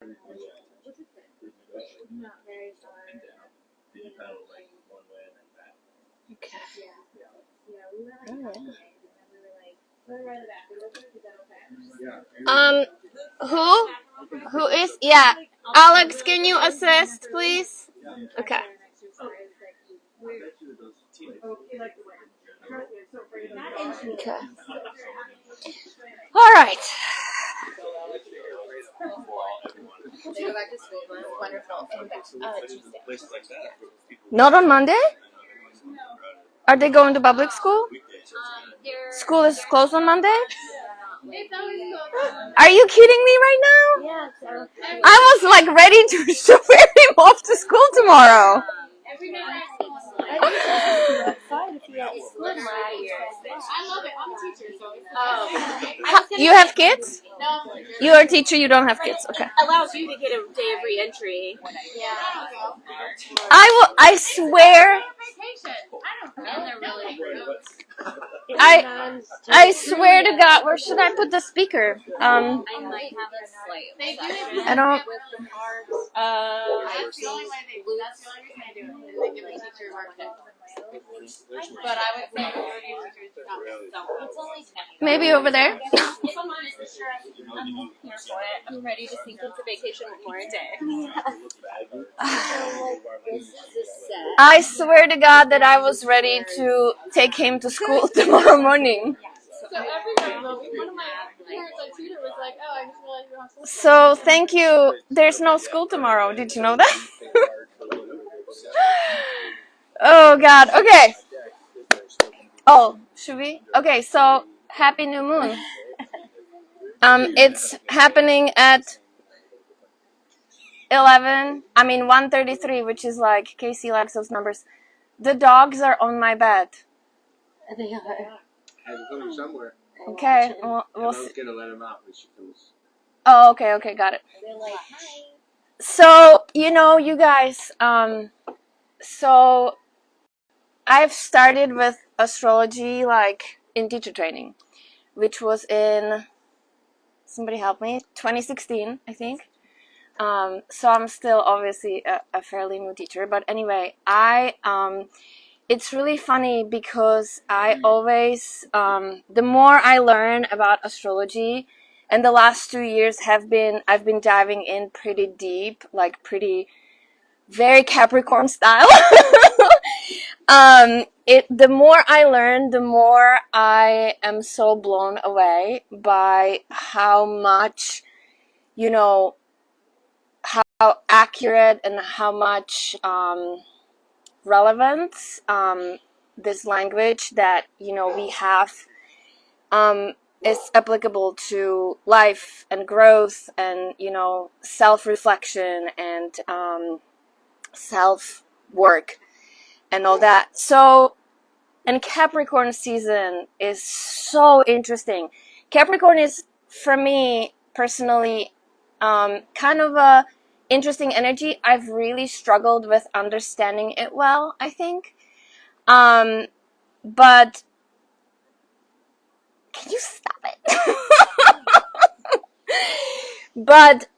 Okay. Who is? Yeah. Alex, can you assist, please? Okay. Okay. All right. Not on Monday? Are they going to public school? School is closed on Monday? Are you kidding me right now? I was like ready to chauffeur him off to school tomorrow. You have kids? You're a teacher, you don't have kids. Okay. Allows you to get a day of re-entry. I swear. I swear to God, where should I put the speaker? I might have a slight obsession. I don't. That's the only way they do it. They give a teacher work. But I would say it's only 10. Maybe over there. If I'm honest, sure, I'm here for it. I'm ready to sink into vacation with more a day. I swear to God that I was ready to take him to school tomorrow morning. So everyone, one of my parents on tutor was like, "Oh, I just realized you're on school." So thank you. There's no school tomorrow. Did you know that? Oh God. Okay. Oh, should we? Okay. So happy new moon. It's happening at 1:33, which is like Casey likes those numbers. The dogs are on my bed. They are. I have them somewhere. Okay. We'll I was see. gonna let him out when she comes. Oh, okay, got it. They're like, "Hi." So, you guys, so I've started with astrology, like, in teacher training, which was in, somebody help me, 2016, I think. So I'm still obviously a fairly new teacher, but anyway, it's really funny because I always, the more I learn about astrology, and the last 2 years I've been diving in pretty deep, like very Capricorn style. The more I learn, the more I am so blown away by how much, how accurate and how much, relevance, this language that, we have, is applicable to life and growth and, self-reflection and, self-work and all that. So, and Capricorn season is so interesting. Capricorn is, for me personally, kind of a interesting energy. I've really struggled with understanding it well, I think. But can you stop it? But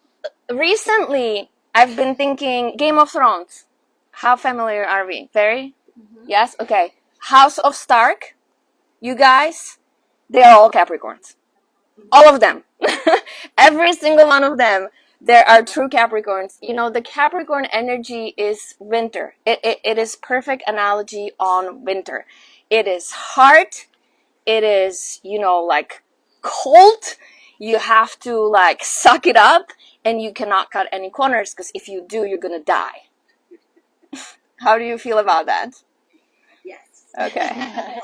recently, I've been thinking Game of Thrones. How familiar are we? Very? Mm-hmm. Yes? Okay. House of Stark. You guys, they're all Capricorns. All of them. Every single one of them. There are true Capricorns. The Capricorn energy is winter. It is perfect analogy on winter. It is hard. It is, like cold. You have to like suck it up and you cannot cut any corners because if you do, you're going to die. How do you feel about that? Yes. Okay.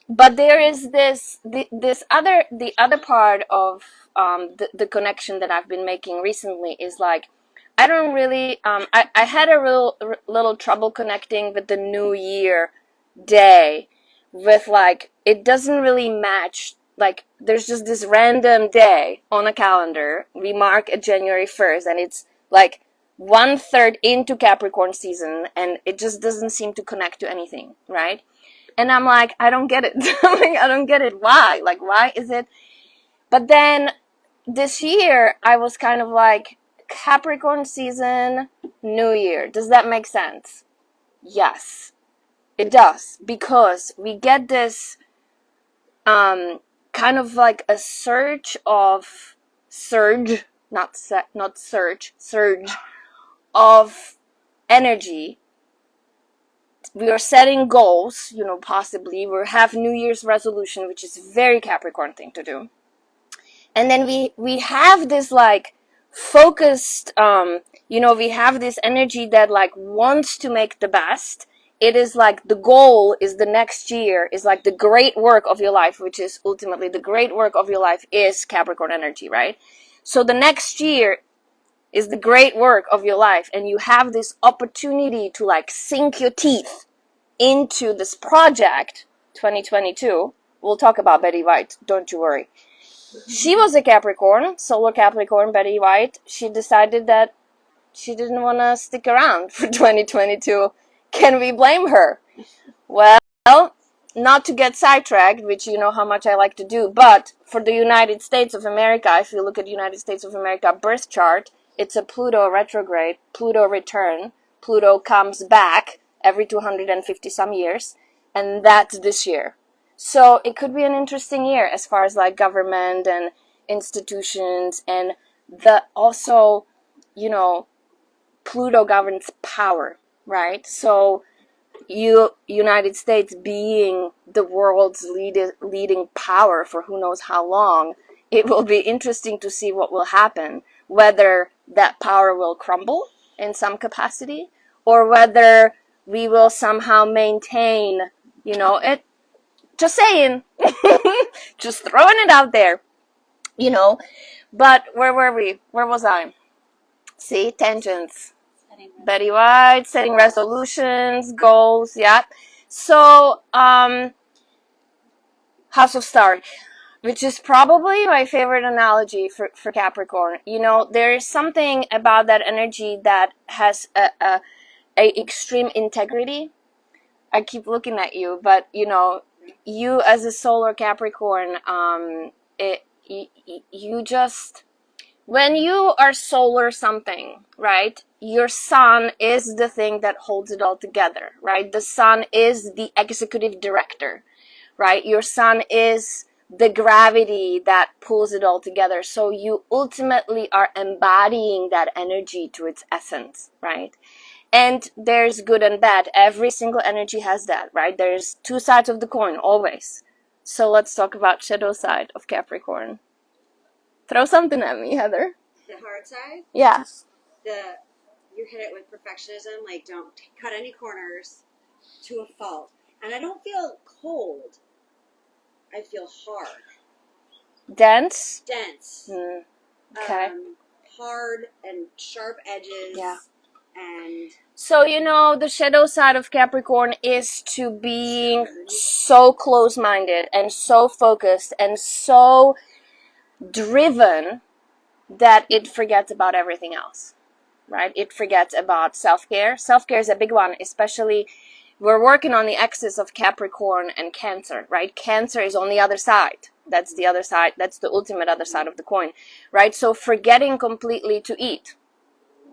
But there is the other part of the connection that I've been making recently is like I don't really I had a little trouble connecting with the New Year day with like it doesn't really match. Like there's just this random day on a calendar. We mark it January 1st and it's like 1/3 into Capricorn season and it just doesn't seem to connect to anything, right? And I'm like, I don't get it. I don't get it. Why? Like, why is it? But then this year I was kind of like Capricorn season, New Year. Does that make sense? Yes, it does, because we get this kind of like a surge of of energy. We are setting goals, possibly we have New Year's resolution, which is a very Capricorn thing to do. And then we have this like focused, we have this energy that like wants to make the best. It is like the goal is the next year is like the great work of your life, which is ultimately the great work of your life is Capricorn energy, right? So the next year is the great work of your life, and you have this opportunity to like sink your teeth into this project. 2022, we'll talk about Betty White, don't you worry. She was a Capricorn, solar Capricorn, Betty White. She decided that she didn't want to stick around for 2022. Can we blame her? Well, not to get sidetracked, which you know how much I like to do, but for the United States of America, if you look at United States of America birth chart, it's a Pluto retrograde, Pluto return. Pluto comes back every 250 some years, and that's this year. So it could be an interesting year as far as like government and institutions, and the also, Pluto governs power, right? So United States being the world's leading power for who knows how long, it will be interesting to see what will happen, whether that power will crumble in some capacity or whether we will somehow maintain, it. Just saying. Just throwing it out there. But where were we? Where was I? See, tangents. Betty White, setting resolutions, goals, yeah. So, House of Stark, which is probably my favorite analogy for Capricorn. There is something about that energy that has a extreme integrity. I keep looking at you, but you as a solar Capricorn, you just, when you are solar something, right, your sun is the thing that holds it all together, right? The sun is the executive director, right? Your sun is the gravity that pulls it all together. So you ultimately are embodying that energy to its essence, right? And there's good and bad. Every single energy has that, right? There's two sides of the coin, always. So let's talk about shadow side of Capricorn. Throw something at me, Heather. The hard side? Yeah. You hit it with perfectionism, like don't cut any corners to a fault. And I don't feel cold. I feel hard. Dense? Dense. Okay. Hard and sharp edges. Yeah. And so the shadow side of Capricorn is to being so close-minded and so focused and so driven that it forgets about everything else, right? It forgets about self-care. Self-care is a big one, especially we're working on the axis of Capricorn and Cancer, right? Cancer is on the other side. That's the other side. That's the ultimate other side of the coin, right? So forgetting completely to eat,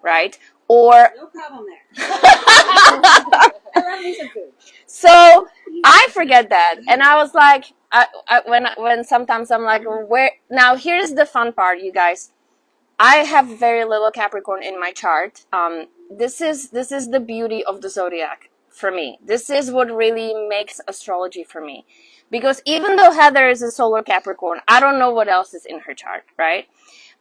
right? Or no problem there. I love me some food. So I forget that, and I was like, when sometimes I'm like, where? Now here's the fun part, you guys. I have very little Capricorn in my chart. This is the beauty of the zodiac for me. This is what really makes astrology for me, because even though Heather is a solar Capricorn, I don't know what else is in her chart, right?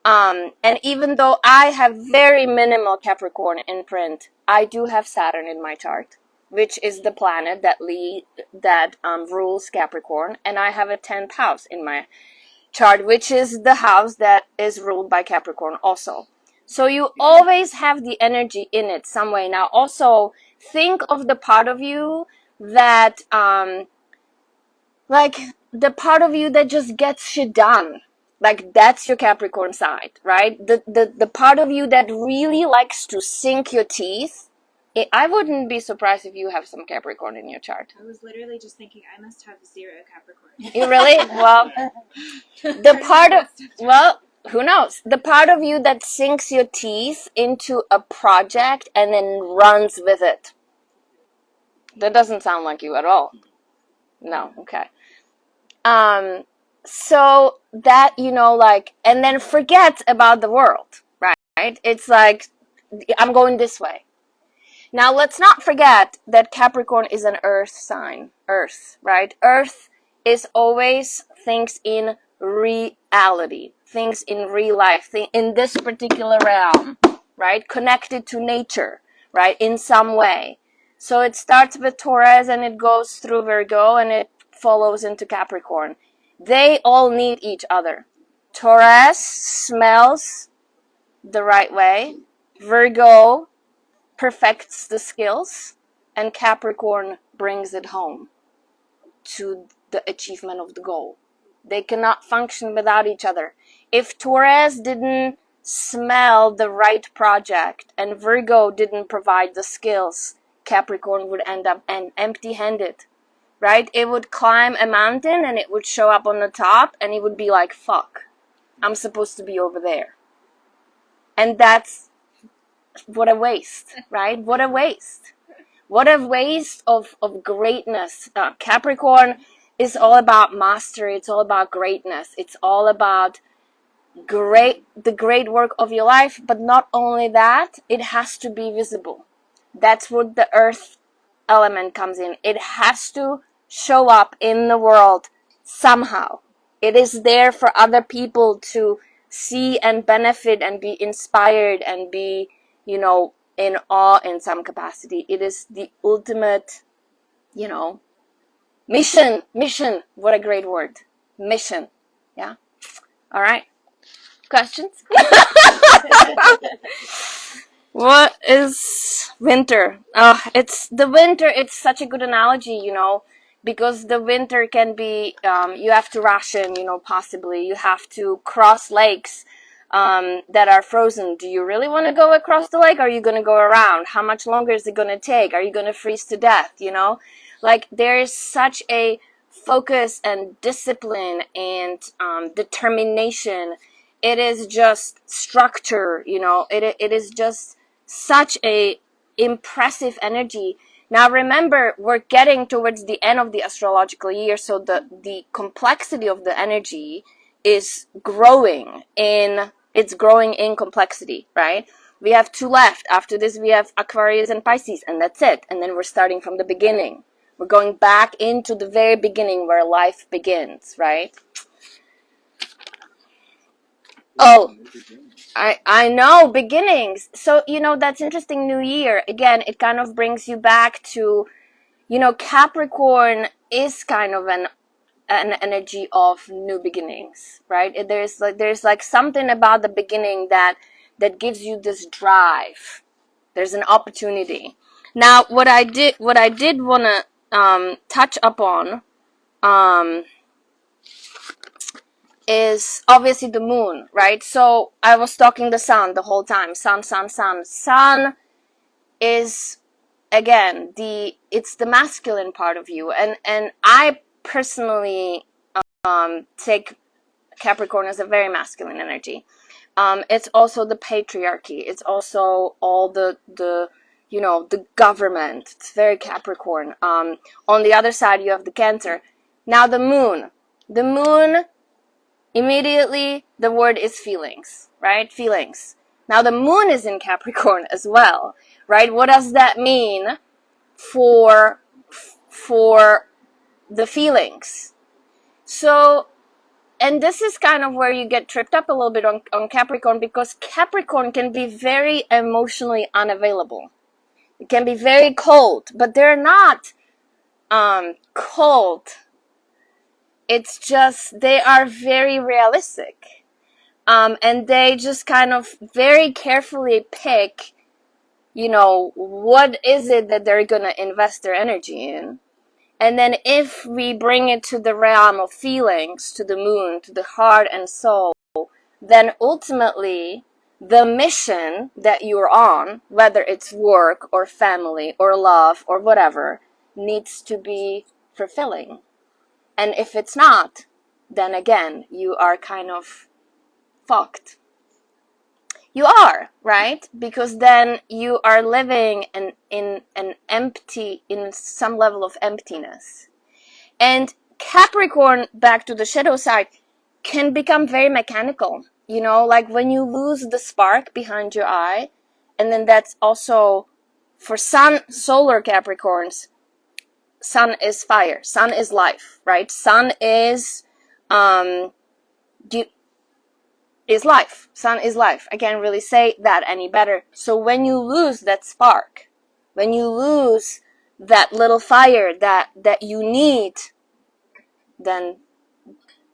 And even though I have very minimal Capricorn imprint, I do have Saturn in my chart, which is the planet that rules Capricorn, and I have a 10th house in my chart, which is the house that is ruled by Capricorn also. So you always have the energy in it some way. Now also think of the part of you that like the part of you that just gets shit done. Like that's your Capricorn side, right? The part of you that really likes to sink your teeth. I wouldn't be surprised if you have some Capricorn in your chart. I was literally just thinking I must have 0 Capricorn. You really? Well, who knows? The part of you that sinks your teeth into a project and then runs with it. That doesn't sound like you at all. No, okay. So that, like, and then forget about the world, right? It's like, I'm going this way. Now, let's not forget that Capricorn is an earth sign. Earth, right? Earth is always things in reality, things in real life, in this particular realm, right? Connected to nature, right? In some way. So it starts with Taurus and it goes through Virgo and it follows into Capricorn. They all need each other. Taurus smells the right way. Virgo perfects the skills, and Capricorn brings it home to the achievement of the goal. They cannot function without each other. If Taurus didn't smell the right project and Virgo didn't provide the skills, Capricorn would end up empty-handed, right? It would climb a mountain and it would show up on the top and it would be like, fuck, I'm supposed to be over there. And that's what a waste, right? What a waste. What a waste of greatness. Capricorn is all about mastery. It's all about greatness. It's all about the great work of your life. But not only that, it has to be visible. That's what the earth element comes in. It has to show up in the world somehow. It is there for other people to see and benefit and be inspired and be, in awe in some capacity. It is the ultimate, mission. What a great word. Mission. Yeah. All right. Questions? What is winter? It's the winter. It's such a good analogy, because the winter can be, you have to ration, possibly. You have to cross lakes that are frozen. Do you really want to go across the lake? Or are you going to go around? How much longer is it going to take? Are you going to freeze to death? Like there is such a focus and discipline and determination. It is just structure, it is just such a impressive energy. Now remember, we're getting towards the end of the astrological year, so the complexity of the energy is growing in complexity, right? We have 2 left. After this we have Aquarius and Pisces, and that's it. And then we're starting from the beginning. We're going back into the very beginning where life begins, right? Oh, I know, beginnings. So, that's interesting. New year. Again, it kind of brings you back to, Capricorn is kind of an energy of new beginnings, right? There's like something about the beginning that gives you this drive. There's an opportunity. Now, what I did want to touch upon is obviously the moon, right? So I was talking the sun the whole time. Sun. Sun is, again, it's the masculine part of you. And I personally take Capricorn as a very masculine energy. It's also the patriarchy. It's also all the government. It's very Capricorn. On the other side, you have the Cancer. Now the moon. The moon, immediately, the word is feelings, right? Feelings. Now the moon is in Capricorn as well, right? What does that mean for the feelings? So, and this is kind of where you get tripped up a little bit on Capricorn, because Capricorn can be very emotionally unavailable. It can be very cold, but they're not cold. It's just they are very realistic. And they just kind of very carefully pick, what is it that they're going to invest their energy in. And then if we bring it to the realm of feelings, to the moon, to the heart and soul, then ultimately the mission that you're on, whether it's work or family or love or whatever, needs to be fulfilling. And if it's not, then again, you are kind of fucked. You are, right? Because then you are living in some level of emptiness. And Capricorn, back to the shadow side, can become very mechanical. You know, like when you lose the spark behind your eye, and then that's also for Sun, solar Capricorns, Sun is fire, Sun is life, right? Sun is life. Sun is life. I can't really say that any better. So when you lose that spark, when you lose that little fire that you need, then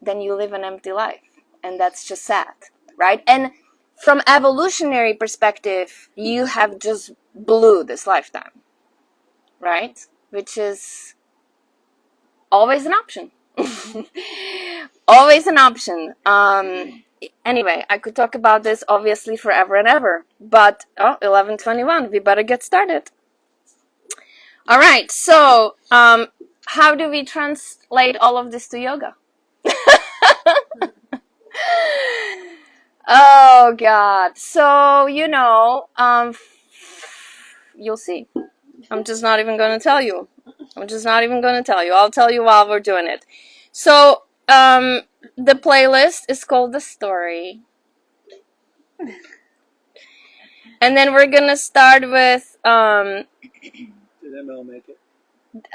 you live an empty life. And that's just sad, right? And from evolutionary perspective, you have just blew this lifetime, right? Which is always an option. Always an option. Anyway, I could talk about this obviously forever and ever, but 11:21, we better get started. All right, so how do we translate all of this to yoga? Oh God. So, you'll see. I'm just not even going to tell you. I'll tell you while we're doing it. So, the playlist is called The Story. And then we're going to start with... Did ML make it?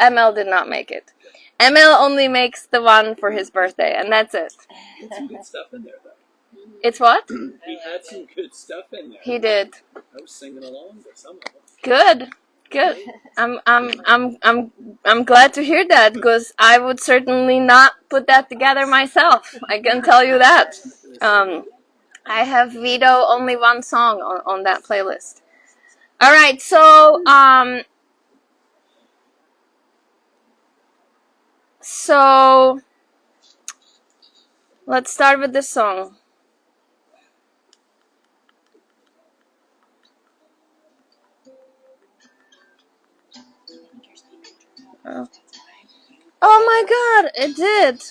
ML did not make it. ML only makes the one for his birthday, and that's it. It's some good stuff in there, though. It's what? He had some good stuff in there. He did. I was singing along with some of them. Good. I'm glad to hear that, because I would certainly not put that together myself. I can tell you that. I have veto only one song on that playlist. All right, so let's start with this song. Oh my God, it did.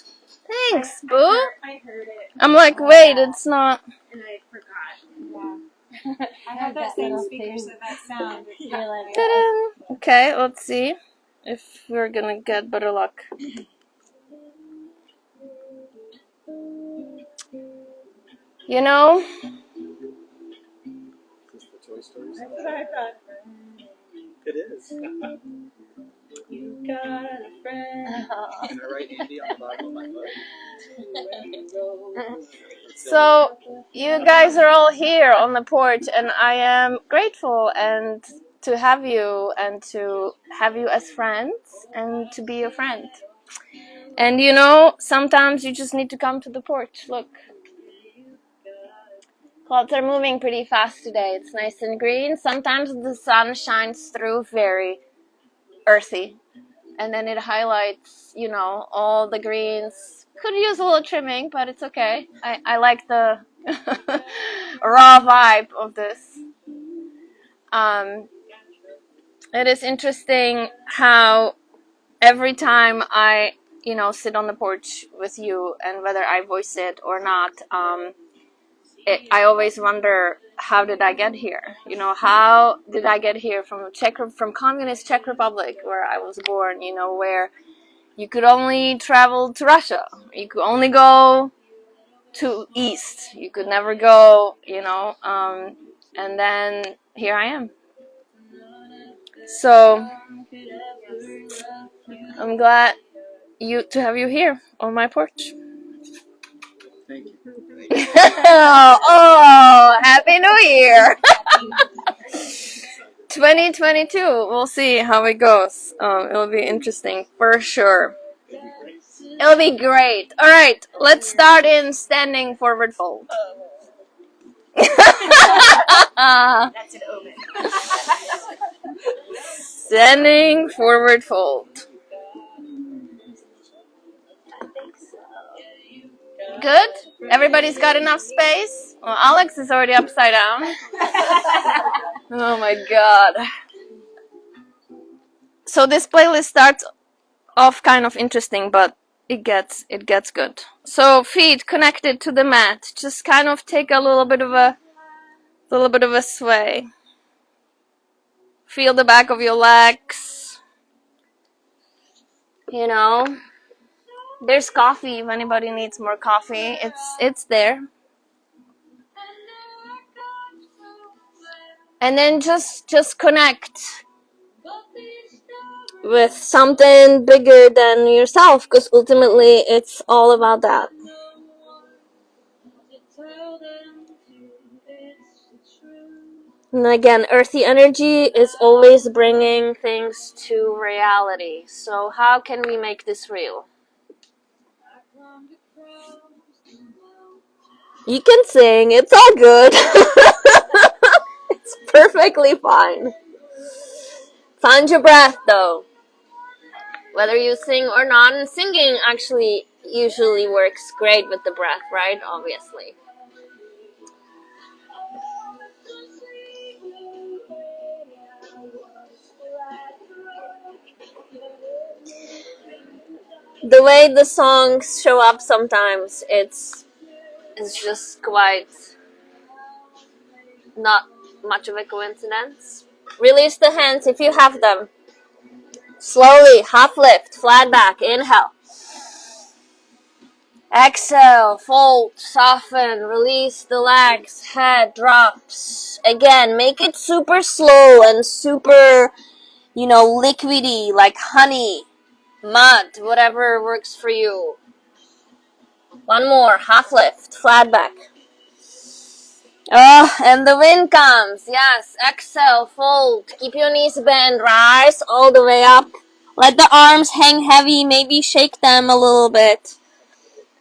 Thanks, boo. I heard it. I'm like, wait, it's not. And I forgot. Yeah. I have that same speaker, so that sound. Ta-da. Okay, let's see if we're gonna get better luck. You know? Is this the Toy Story song? That's what I thought. It is. You got a friend. Can I write Andy on the bottom of my foot? So, you guys are all here on the porch, and I am grateful and to have you as friends and to be your friend. And sometimes you just need to come to the porch. Look. Clouds are moving pretty fast today. It's nice and green. Sometimes the sun shines through very earthy. And then it highlights, all the greens. Could use a little trimming, but it's okay. I like the raw vibe of this. It is interesting how every time I, sit on the porch with you, and whether I voice it or not, I always wonder, how did I get here? How did I get here from communist Czech Republic, where I was born, where you could only travel to Russia. You could only go to East. You could never go, and then here I am. So, I'm glad to have you here on my porch. Thank you. Oh, Happy New Year! 2022. We'll see how it goes. It'll be interesting for sure. It'll be great. All right, let's start in standing forward fold. That's an omen. Standing forward fold. Good? Everybody's got enough space? Well, Alex is already upside down. Oh my God. So this playlist starts off kind of interesting, but it gets good. So feet connected to the mat. Just kind of take a little bit of a sway. Feel the back of your legs. You know, there's coffee if anybody needs more coffee. It's there. And then just connect with something bigger than yourself, because ultimately it's all about that. And again, earthy energy is always bringing things to reality. So how can we make this real? You can sing, it's all good. It's perfectly fine. Find your breath though. Whether you sing or not, and singing actually usually works great with the breath, right? Obviously. The way the songs show up sometimes, it's just quite not much of a coincidence. Release the hands if you have them. Slowly, half lift, flat back, inhale. Exhale, fold, soften, release the legs, head drops. Again, make it super slow and super, liquidy, like honey, mud, whatever works for you. One more, half lift, flat back. Oh, and the wind comes. Yes, exhale, fold, keep your knees bent, rise all the way up. Let the arms hang heavy, maybe shake them a little bit.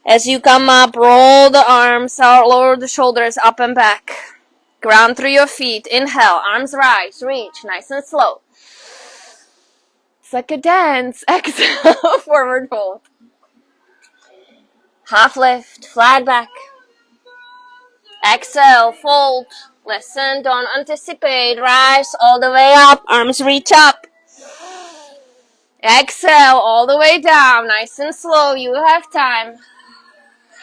As you come up, roll the arms out, lower the shoulders up and back. Ground through your feet. Inhale, arms rise, reach, nice and slow. It's like a dance. Exhale, forward fold. Half lift, flat back. Exhale, fold. Listen, don't anticipate. Rise all the way up, arms reach up. Exhale all the way down, nice and slow. You have time.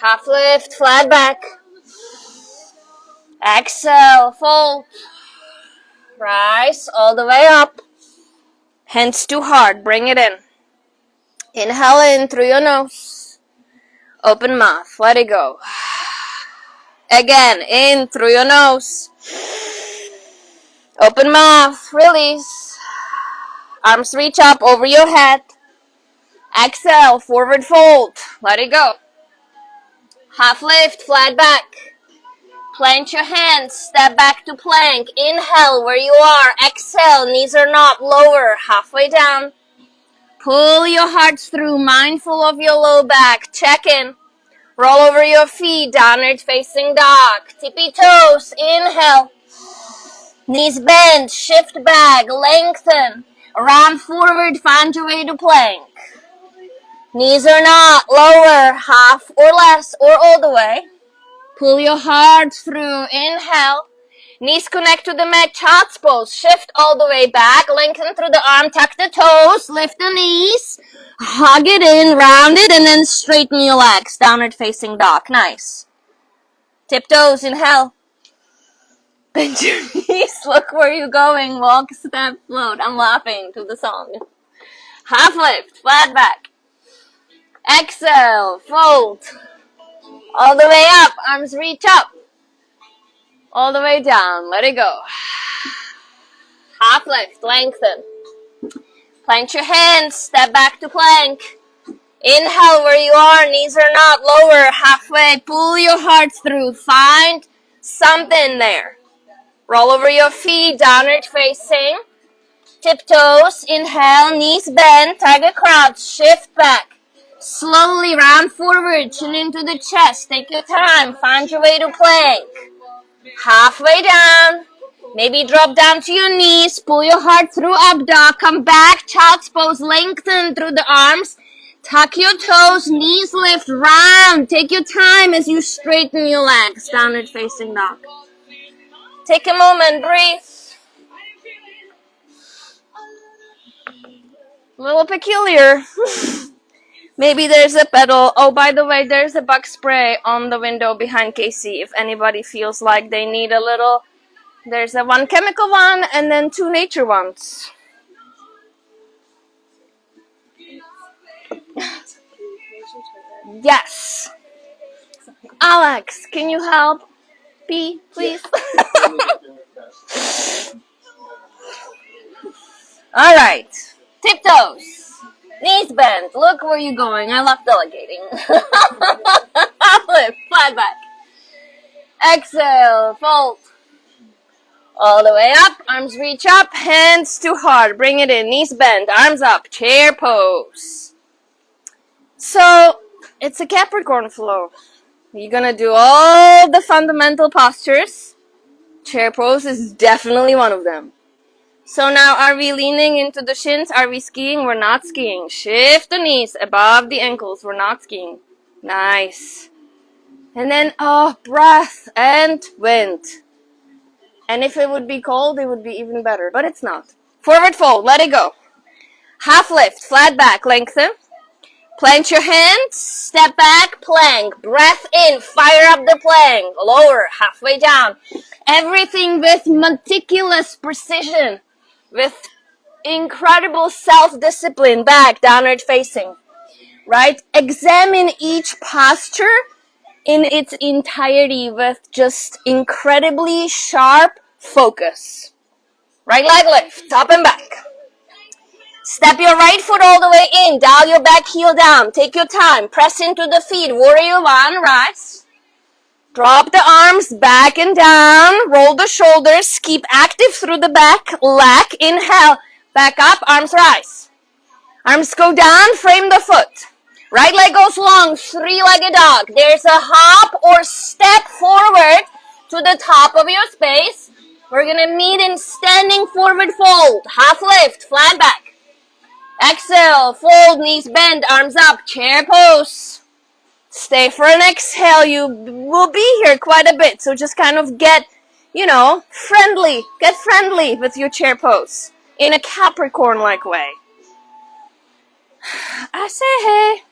Half lift, flat back. Exhale, fold. Rise all the way up. Hands to heart, bring it in. Inhale in through your nose. Open mouth, let it go. Again, in through your nose. Open mouth, release. Arms reach up over your head. Exhale, forward fold, let it go. Half lift, flat back. Plant your hands, step back to plank. Inhale where you are. Exhale, knees are not lower, halfway down. Pull your heart through, mindful of your low back. Check in. Roll over your feet, downward facing dog. Tippy toes, inhale. Knees bent, shift back, lengthen. Round forward, find your way to plank. Knees are not lower, half or less, or all the way. Pull your heart through, inhale. Knees connect to the mat, child's pose. Shift all the way back, lengthen through the arm, tuck the toes, lift the knees. Hug it in, round it, and then straighten your legs. Downward facing dog, nice. Tiptoes, inhale. Bend your knees, look where you're going. Walk, step, float. I'm laughing to the song. Half lift, flat back. Exhale, fold. All the way up, arms reach up. All the way down, let it go. Half lift, lengthen. Plant your hands, step back to plank. Inhale where you are, knees are not lower, halfway. Pull your heart through, find something there. Roll over your feet, downward facing. Tiptoes, inhale, knees bent, tiger crouch, shift back. Slowly round forward, chin into the chest. Take your time, find your way to plank. Halfway down. Maybe drop down to your knees, pull your heart through up dog, come back, child's pose, lengthen through the arms, tuck your toes, knees lift, round. Take your time as you straighten your legs, downward facing dog. Take a moment, breathe. A little peculiar. Maybe there's a pedal. Oh, by the way, there's a bug spray on the window behind Casey. If anybody feels like they need a little, there's a one chemical one and then two nature ones. Yes. Alex, can you help? Pee, please. All right. Tiptoes. Knees bent. Look where you're going. I love delegating. Lift. Flat back. Exhale. Fold. All the way up. Arms reach up. Hands to heart. Bring it in. Knees bent. Arms up. Chair pose. So, it's a Capricorn flow. You're gonna do all the fundamental postures. Chair pose is definitely one of them. So now, are we leaning into the shins? Are we skiing? We're not skiing. Shift the knees above the ankles. We're not skiing. Nice. And then, breath and wind. And if it would be cold, it would be even better. But it's not. Forward fold. Let it go. Half lift. Flat back. Lengthen. Plant your hands. Step back. Plank. Breath in. Fire up the plank. Lower. Halfway down. Everything with meticulous precision. With incredible self-discipline. Back. Downward facing. Right? Examine each posture in its entirety with just incredibly sharp focus. Right leg lift. Up and back. Step your right foot all the way in. Dial your back heel down. Take your time. Press into the feet. Warrior one. Rise. Drop the arms back and down. Roll the shoulders. Keep active through the back leg. Inhale. Back up. Arms rise. Arms go down. Frame the foot. Right leg goes long. Three-legged dog. There's a hop or step forward to the top of your space. We're going to meet in standing forward fold. Half lift. Flat back. Exhale, fold, knees bend, arms up, chair pose. Stay for an exhale. You will be here quite a bit, so just kind of get, friendly. Get friendly with your chair pose in a Capricorn-like way. I say, hey,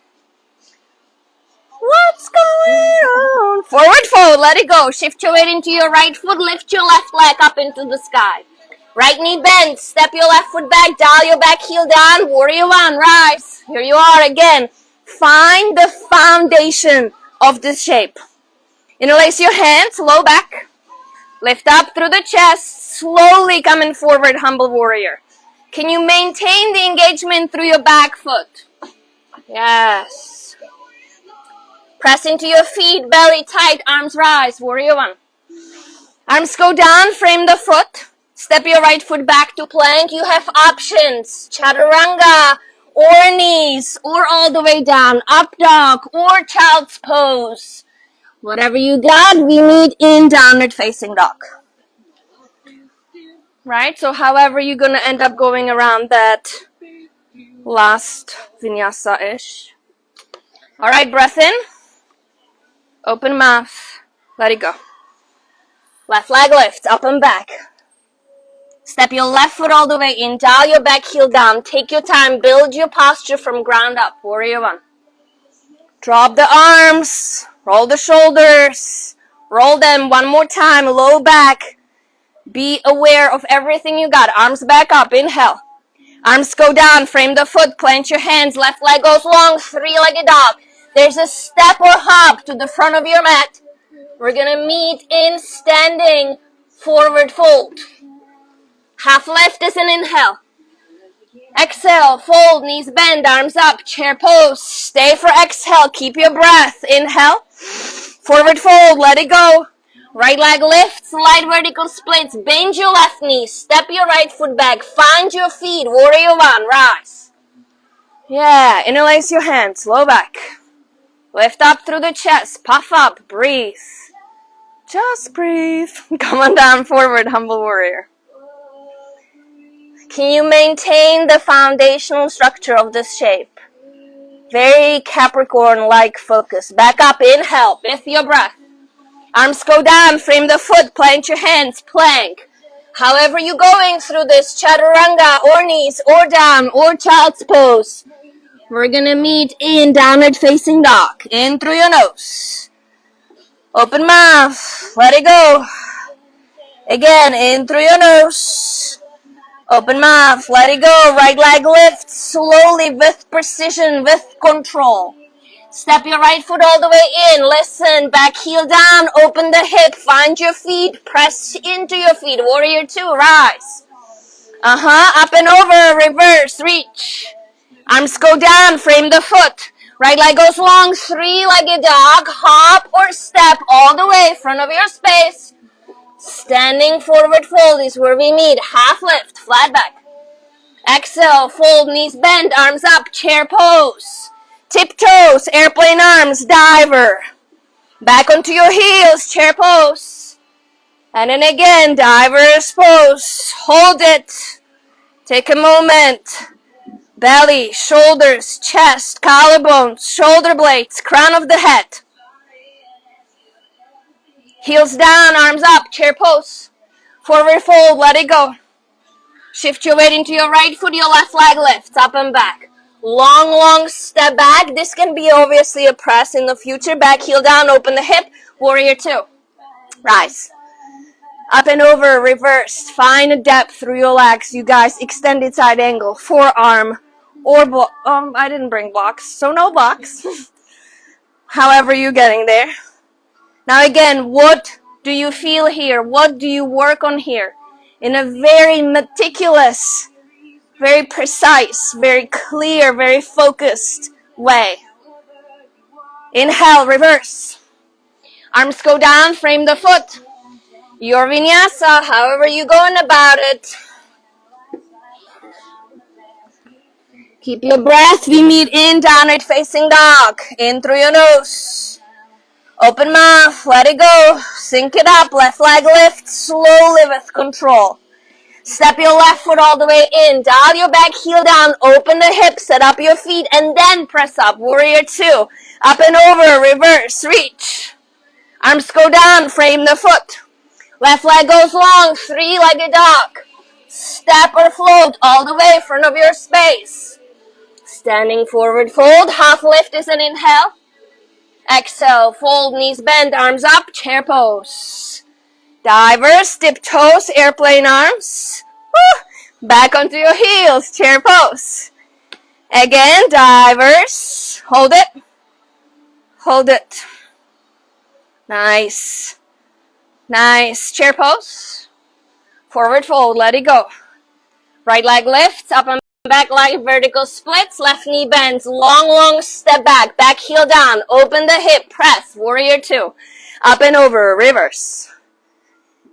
what's going on? Forward fold, let it go. Shift your weight into your right foot, lift your left leg up into the sky. Right knee bent, step your left foot back, dial your back heel down, warrior one, rise. Here you are again. Find the foundation of this shape. Interlace your hands, low back. Lift up through the chest, slowly coming forward, humble warrior. Can you maintain the engagement through your back foot? Yes. Press into your feet, belly tight, arms rise, warrior one. Arms go down, frame the foot. Step your right foot back to plank. You have options. Chaturanga, or knees, or all the way down. Up dog, or child's pose. Whatever you got, we meet in downward facing dog. Right? So however you're going to end up going around that last vinyasa-ish. Alright, breath in. Open mouth. Let it go. Left leg lift, up and back. Step your left foot all the way in. Dial your back heel down. Take your time. Build your posture from ground up. Warrior one. Drop the arms. Roll the shoulders. Roll them one more time. Low back. Be aware of everything you got. Arms back up. Inhale. Arms go down. Frame the foot. Plant your hands. Left leg goes long. Three-legged dog. There's a step or hop to the front of your mat. We're going to meet in standing forward fold. Half lift is an inhale. Exhale, fold, knees bend, arms up, chair pose. Stay for exhale, keep your breath. Inhale, forward fold, let it go. Right leg lifts, light vertical splits. Bend your left knee, step your right foot back. Find your feet, warrior one, rise. Yeah, interlace your hands, low back. Lift up through the chest, puff up, breathe. Just breathe. Come on down, forward, humble warrior. Can you maintain the foundational structure of this shape? Very Capricorn-like focus. Back up, inhale, with your breath. Arms go down, frame the foot, plant your hands, plank. However you're going through this, chaturanga, or knees, or down, or child's pose. We're gonna meet in downward facing dog. In through your nose. Open mouth. Let it go. Again, in through your nose. Open mouth. Let it go. Right leg lift slowly with precision, with control. Step your right foot all the way in. Listen. Back heel down. Open the hip. Find your feet. Press into your feet. Warrior 2. Rise. Up and over. Reverse. Reach. Arms go down. Frame the foot. Right leg goes long. Three-legged dog. Hop or step all the way. Front of your space. Standing forward fold is where we meet. Half lift. Flat back. Exhale. Fold. Knees bend. Arms up. Chair pose. Tiptoes. Airplane arms. Diver. Back onto your heels. Chair pose. And then again. Diver's pose. Hold it. Take a moment. Belly, shoulders, chest, collarbones, shoulder blades, crown of the head. Heels down, arms up, chair pose. Forward fold, let it go. Shift your weight into your right foot, your left leg lifts up and back. Long, long step back. This can be obviously a press in the future. Back, heel down, open the hip. Warrior 2. Rise. Up and over, reversed. Find a depth through your legs. You guys, extended side angle. Forearm. Or I didn't bring blocks, so no blocks. However you're getting there. Now again, what do you feel here? What do you work on here? In a very meticulous, very precise, very clear, very focused way. Inhale, reverse. Arms go down, frame the foot. Your vinyasa, however you're going about it. Keep your breath. We meet in downward facing dog. In through your nose. Open mouth. Let it go. Sink it up. Left leg lift slowly with control. Step your left foot all the way in. Dial your back heel down. Open the hips. Set up your feet and then press up. Warrior 2. Up and over. Reverse. Reach. Arms go down. Frame the foot. Left leg goes long. Three-legged dog. Step or float all the way in front of your space. Standing forward fold. Half lift is an inhale. Exhale. Fold. Knees bend. Arms up. Chair pose. Divers. Dip toes. Airplane arms. Woo. Back onto your heels. Chair pose. Again. Divers. Hold it. Hold it. Nice. Nice. Chair pose. Forward fold. Let it go. Right leg lifts. Up and back leg vertical splits. Left knee bends. Long, long step back. Back heel down. Open the hip. Press. Warrior 2. Up and over. Reverse.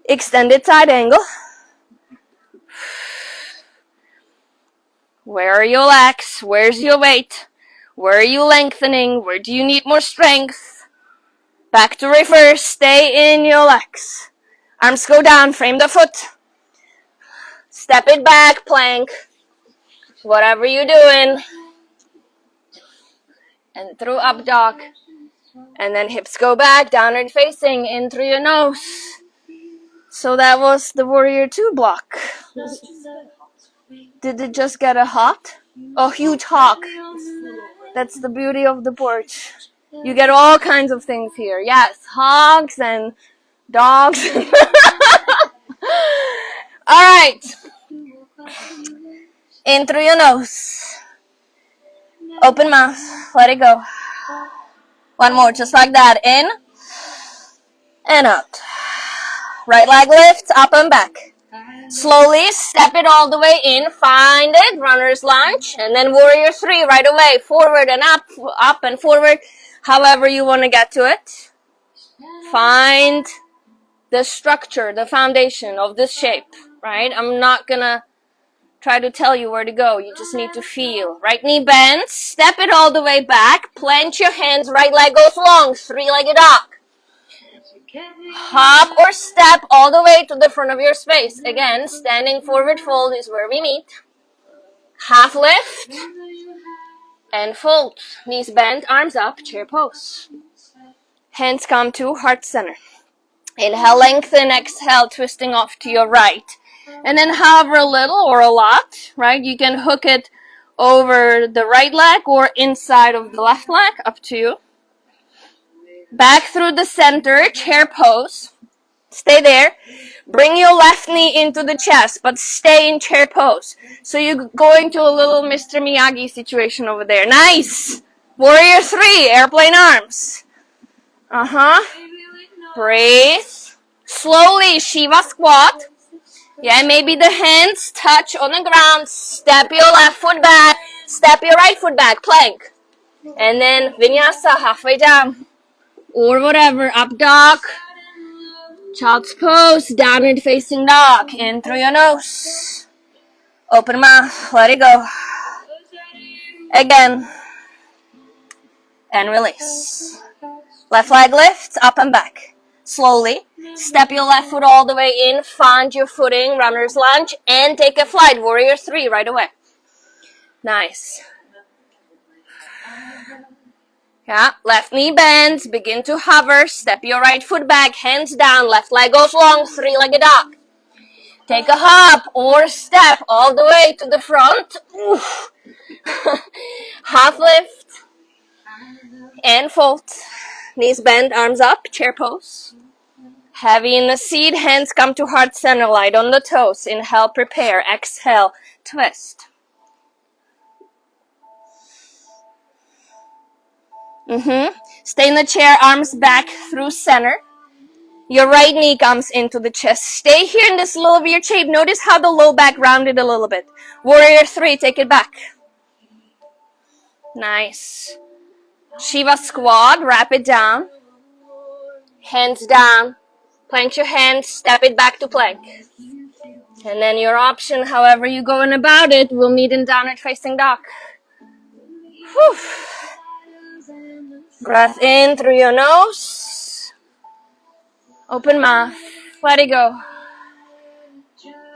Extended side angle. Where are your legs? Where's your weight? Where are you lengthening? Where do you need more strength? Back to reverse. Stay in your legs. Arms go down. Frame the foot. Step it back. Plank. Whatever you're doing. And through up dog. And then hips go back. Downward facing. In through your nose. So that was the Warrior 2 block. Did it just get a hot? A huge hawk. That's the beauty of the porch. You get all kinds of things here. Yes, hogs and dogs. Alright. In through your nose. Open mouth. Let it go. One more, just like that. In. And out. Right leg lifts, up and back. Slowly step it all the way in. Find it. Runner's lunge. And then Warrior 3 right away. Forward and up and forward. However you want to get to it. Find the structure, the foundation of this shape. Right? I'm not going to try to tell you where to go. You just need to feel. Right knee bends. Step it all the way back. Plant your hands. Right leg goes long. Three-legged dog. Hop or step all the way to the front of your space. Again, standing forward fold is where we meet. Half lift. And fold. Knees bent, arms up, chair pose. Hands come to heart center. Inhale, lengthen, exhale, twisting off to your right. And then hover a little or a lot, right? You can hook it over the right leg or inside of the left leg, up to you. Back through the center, chair pose. Stay there. Bring your left knee into the chest, but stay in chair pose. So you're going to a little Mr. Miyagi situation over there. Nice. Warrior 3, airplane arms. Breathe. Slowly, Shiva squat. Yeah, maybe the hands touch on the ground. Step your left foot back. Step your right foot back. Plank. And then Vinyasa, halfway down. Or whatever, up dog. Child's pose, downward facing dog. In through your nose. Open mouth, let it go. Again. And release. Left leg lifts, up and back. Slowly. Step your left foot all the way in. Find your footing, runner's lunge. And take a flight, warrior 3, right away. Nice. Yeah, left knee bends, begin to hover, step your right foot back, hands down, left leg goes long, 3-legged dog. Take a hop or step all the way to the front. Half lift and fold. Knees bend, arms up, chair pose. Heavy in the seat, hands come to heart center, light on the toes. Inhale, prepare, exhale, twist. Stay in the chair, arms back through center. Your right knee comes into the chest. Stay here in this little weird shape. Notice how the low back rounded a little bit. Warrior 3, take it back. Nice. Shiva squat, wrap it down. Hands down. Plank your hands, step it back to plank. And then your option, however you're going about it, will meet in downward facing dog. Whew. Breath in through your nose. Open mouth. Let it go.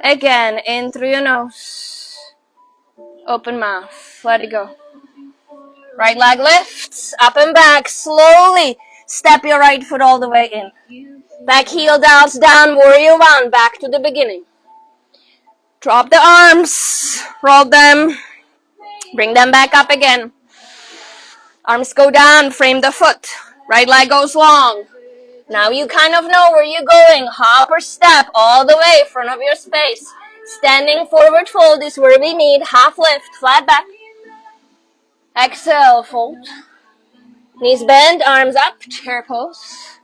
Again, in through your nose. Open mouth. Let it go. Right leg lifts. Up and back. Slowly. Step your right foot all the way in. Back heel dials down. Warrior 1. Back to the beginning. Drop the arms. Roll them. Bring them back up again. Arms go down, frame the foot. Right leg goes long. Now you kind of know where you're going. Hop or step all the way in front of your space. Standing forward fold is where we meet. Half lift, flat back. Exhale, fold. Knees bend, arms up, chair pose.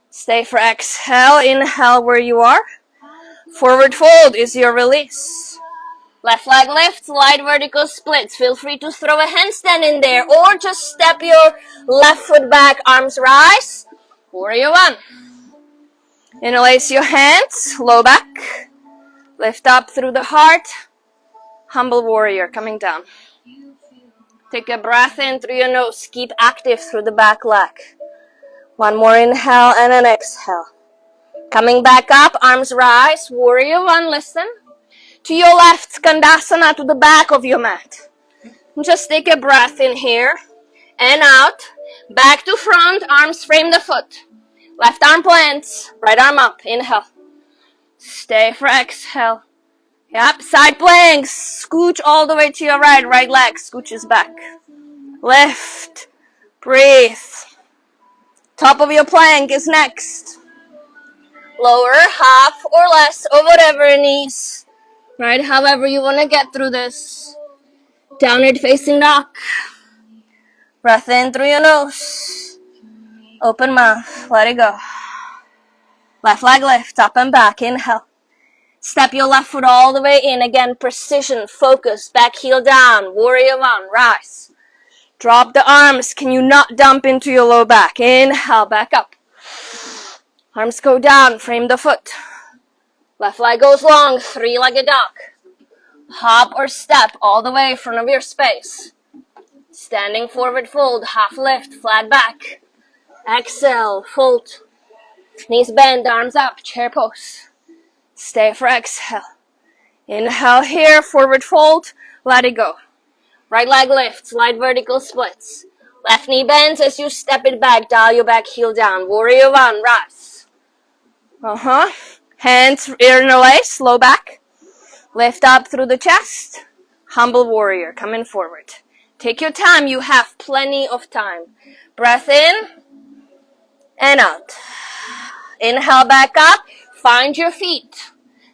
Stay for exhale. Inhale where you are. Forward fold is your release. Left leg lifts, light vertical splits. Feel free to throw a handstand in there or just step your left foot back, arms rise. Warrior 1. Interlace your hands, low back. Lift up through the heart. Humble warrior coming down. Take a breath in through your nose. Keep active through the back leg. One more inhale and an exhale. Coming back up, arms rise. Warrior 1, listen. To your left, Skandasana, to the back of your mat. Just take a breath in here and out. Back to front, arms frame the foot. Left arm plants, right arm up. Inhale. Stay for exhale. Yep, side planks. Scooch all the way to your right. Right leg scooches back. Lift. Breathe. Top of your plank is next. Lower, half or less, or whatever knees. Right, however you want to get through this. Downward facing dog. Breath in through your nose. Open mouth. Let it go. Left leg lift, up and back. Inhale. Step your left foot all the way in. Again, precision, focus. Back heel down. Warrior 1, rise. Drop the arms. Can you not dump into your low back? Inhale, back up. Arms go down. Frame the foot. Left leg goes long, 3-legged dog. Hop or step all the way in front of your space. Standing forward fold, half lift, flat back. Exhale, fold. Knees bend, arms up, chair pose. Stay for exhale. Inhale here, forward fold, let it go. Right leg lifts, light vertical splits. Left knee bends as you step it back, dial your back heel down. Warrior 1, rise. Hands interlace, low back. Lift up through the chest. Humble warrior, coming forward. Take your time, you have plenty of time. Breath in and out. Inhale back up, find your feet.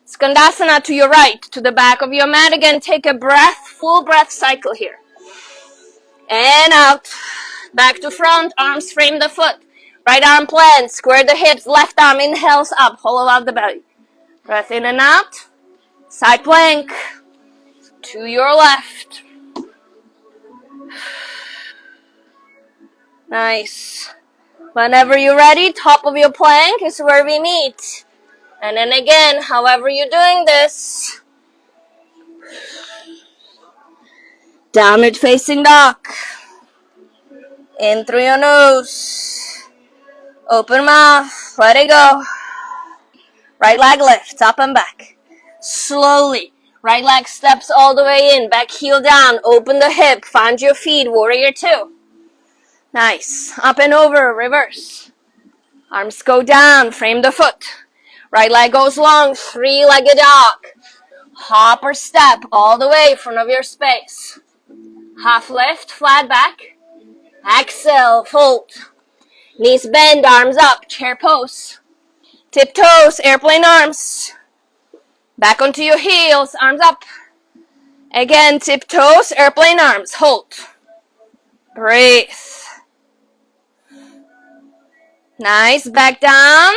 Skandasana to your right, to the back of your mat. Again, take a breath, full breath cycle here. And out. Back to front, arms frame the foot. Right arm plants, square the hips, left arm inhales up, hollow out the belly. Breath in and out. Side plank. To your left. Nice. Whenever you're ready, top of your plank is where we meet. And then again, however you're doing this. Downward facing dog. In through your nose. Open mouth. Let it go. Right leg lifts up and back. Slowly. Right leg steps all the way in. Back heel down. Open the hip. Find your feet. Warrior 2. Nice. Up and over. Reverse. Arms go down. Frame the foot. Right leg goes long. Three-legged dog. Hop or step all the way in front of your space. Half lift. Flat back. Exhale. Fold. Knees bend. Arms up. Chair pose. Tiptoes. Airplane arms. Back onto your heels. Arms up. Again. Tiptoes. Airplane arms. Hold. Breathe. Nice. Back down.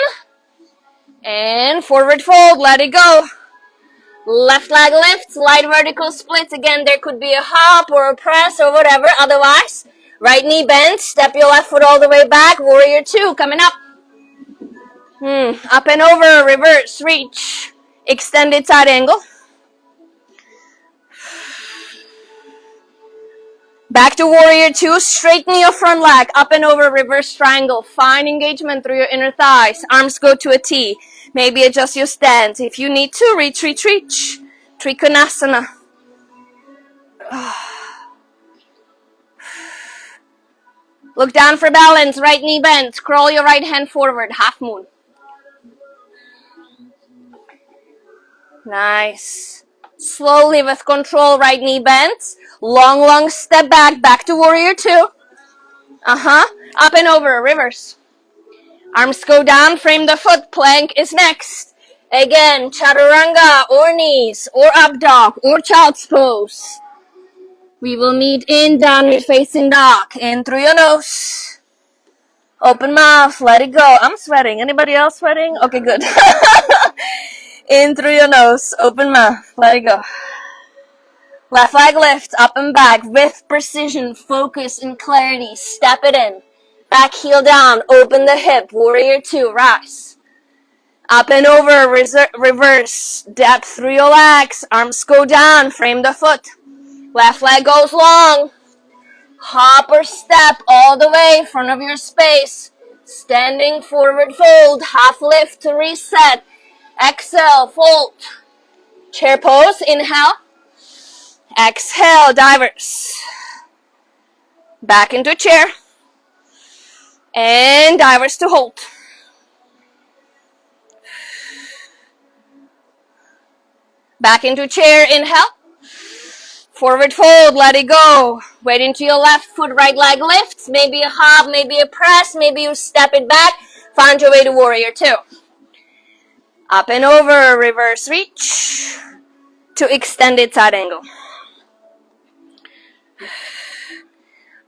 And forward fold. Let it go. Left leg lifts. Light vertical splits. Again, there could be a hop or a press or whatever. Otherwise, right knee bent. Step your left foot all the way back. Warrior 2. Coming up. Up and over. Reverse. Reach. Extended side angle. Back to warrior 2, straighten your front leg, up and over, reverse triangle. Find engagement through your inner thighs. Arms go to a T. Maybe adjust your stance. If you need to, reach, reach, reach. Trikonasana. Look down for balance, right knee bent. Scroll your right hand forward, half moon. Nice. Slowly with control, right knee bent. Long, long step back, back to warrior 2. Up and over, reverse. Arms go down, frame the foot, plank is next. Again, chaturanga, or knees, or up dog, or child's pose. We will meet in downward facing dog. In through your nose. Open mouth, let it go. I'm sweating. Anybody else sweating? Okay, good. In through your nose, open mouth, let it go. Left leg lifts up and back with precision, focus, and clarity. Step it in. Back heel down. Open the hip. Warrior 2. Rise. Up and over. Reverse. Depth through your legs. Arms go down. Frame the foot. Left leg goes long. Hop or step all the way in front of your space. Standing forward fold. Half lift to reset. Exhale. Fold. Chair pose. Inhale. Exhale, divers. Back into chair. And divers to hold. Back into chair, inhale. Forward fold, let it go. Weight into your left foot, right leg lifts. Maybe a hop, maybe a press, maybe you step it back. Find your way to warrior 2. Up and over, reverse reach. To extended side angle.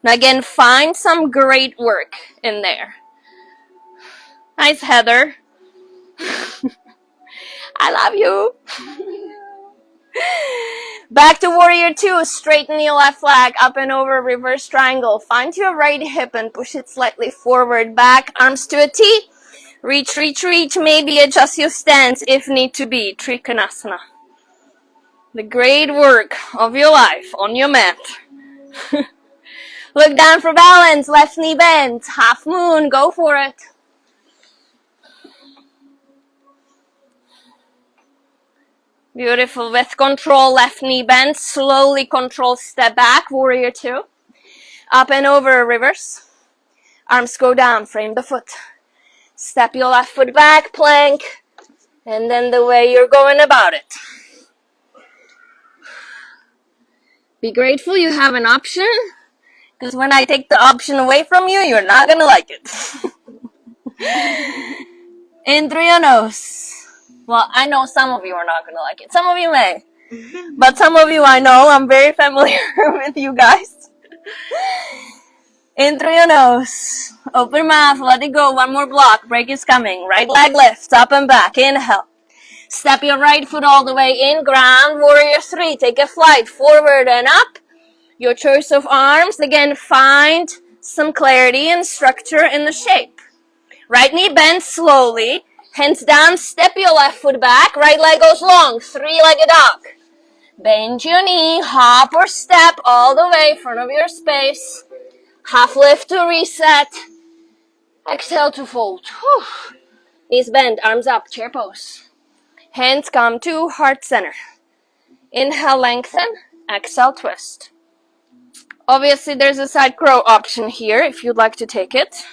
Now again, find some great work in there. Nice, Heather. I love you. Back to warrior 2. Straighten your left leg, up and over, reverse triangle. Find your right hip and push it slightly forward. Back, arms to a T. Reach, reach, reach. Maybe adjust your stance if need to be. Trikonasana. The great work of your life on your mat. Look down for balance. Left knee bent. Half moon. Go for it. Beautiful. With control. Left knee bent. Slowly control. Step back. Warrior 2. Up and over. Reverse. Arms go down. Frame the foot. Step your left foot back. Plank. And then the way you're going about it. Be grateful you have an option, because when I take the option away from you, you're not gonna like it. In through your nose. Well, I know some of you are not gonna like it. Some of you may. But some of you I know, I'm very familiar with you guys. In through your nose. Open mouth, let it go. One more block. Break is coming. Right leg lifts, up and back. Inhale. Step your right foot all the way in. Ground warrior 3. Take a flight forward and up. Your choice of arms. Again, find some clarity and structure in the shape. Right knee bends slowly. Hands down. Step your left foot back. Right leg goes long. 3-legged dog. Bend your knee. Hop or step all the way in front of your space. Half lift to reset. Exhale to fold. Whew. Knees bend. Arms up. Chair pose. Hands come to heart center. Inhale, lengthen. Exhale, twist. Obviously, there's a side crow option here if you'd like to take it.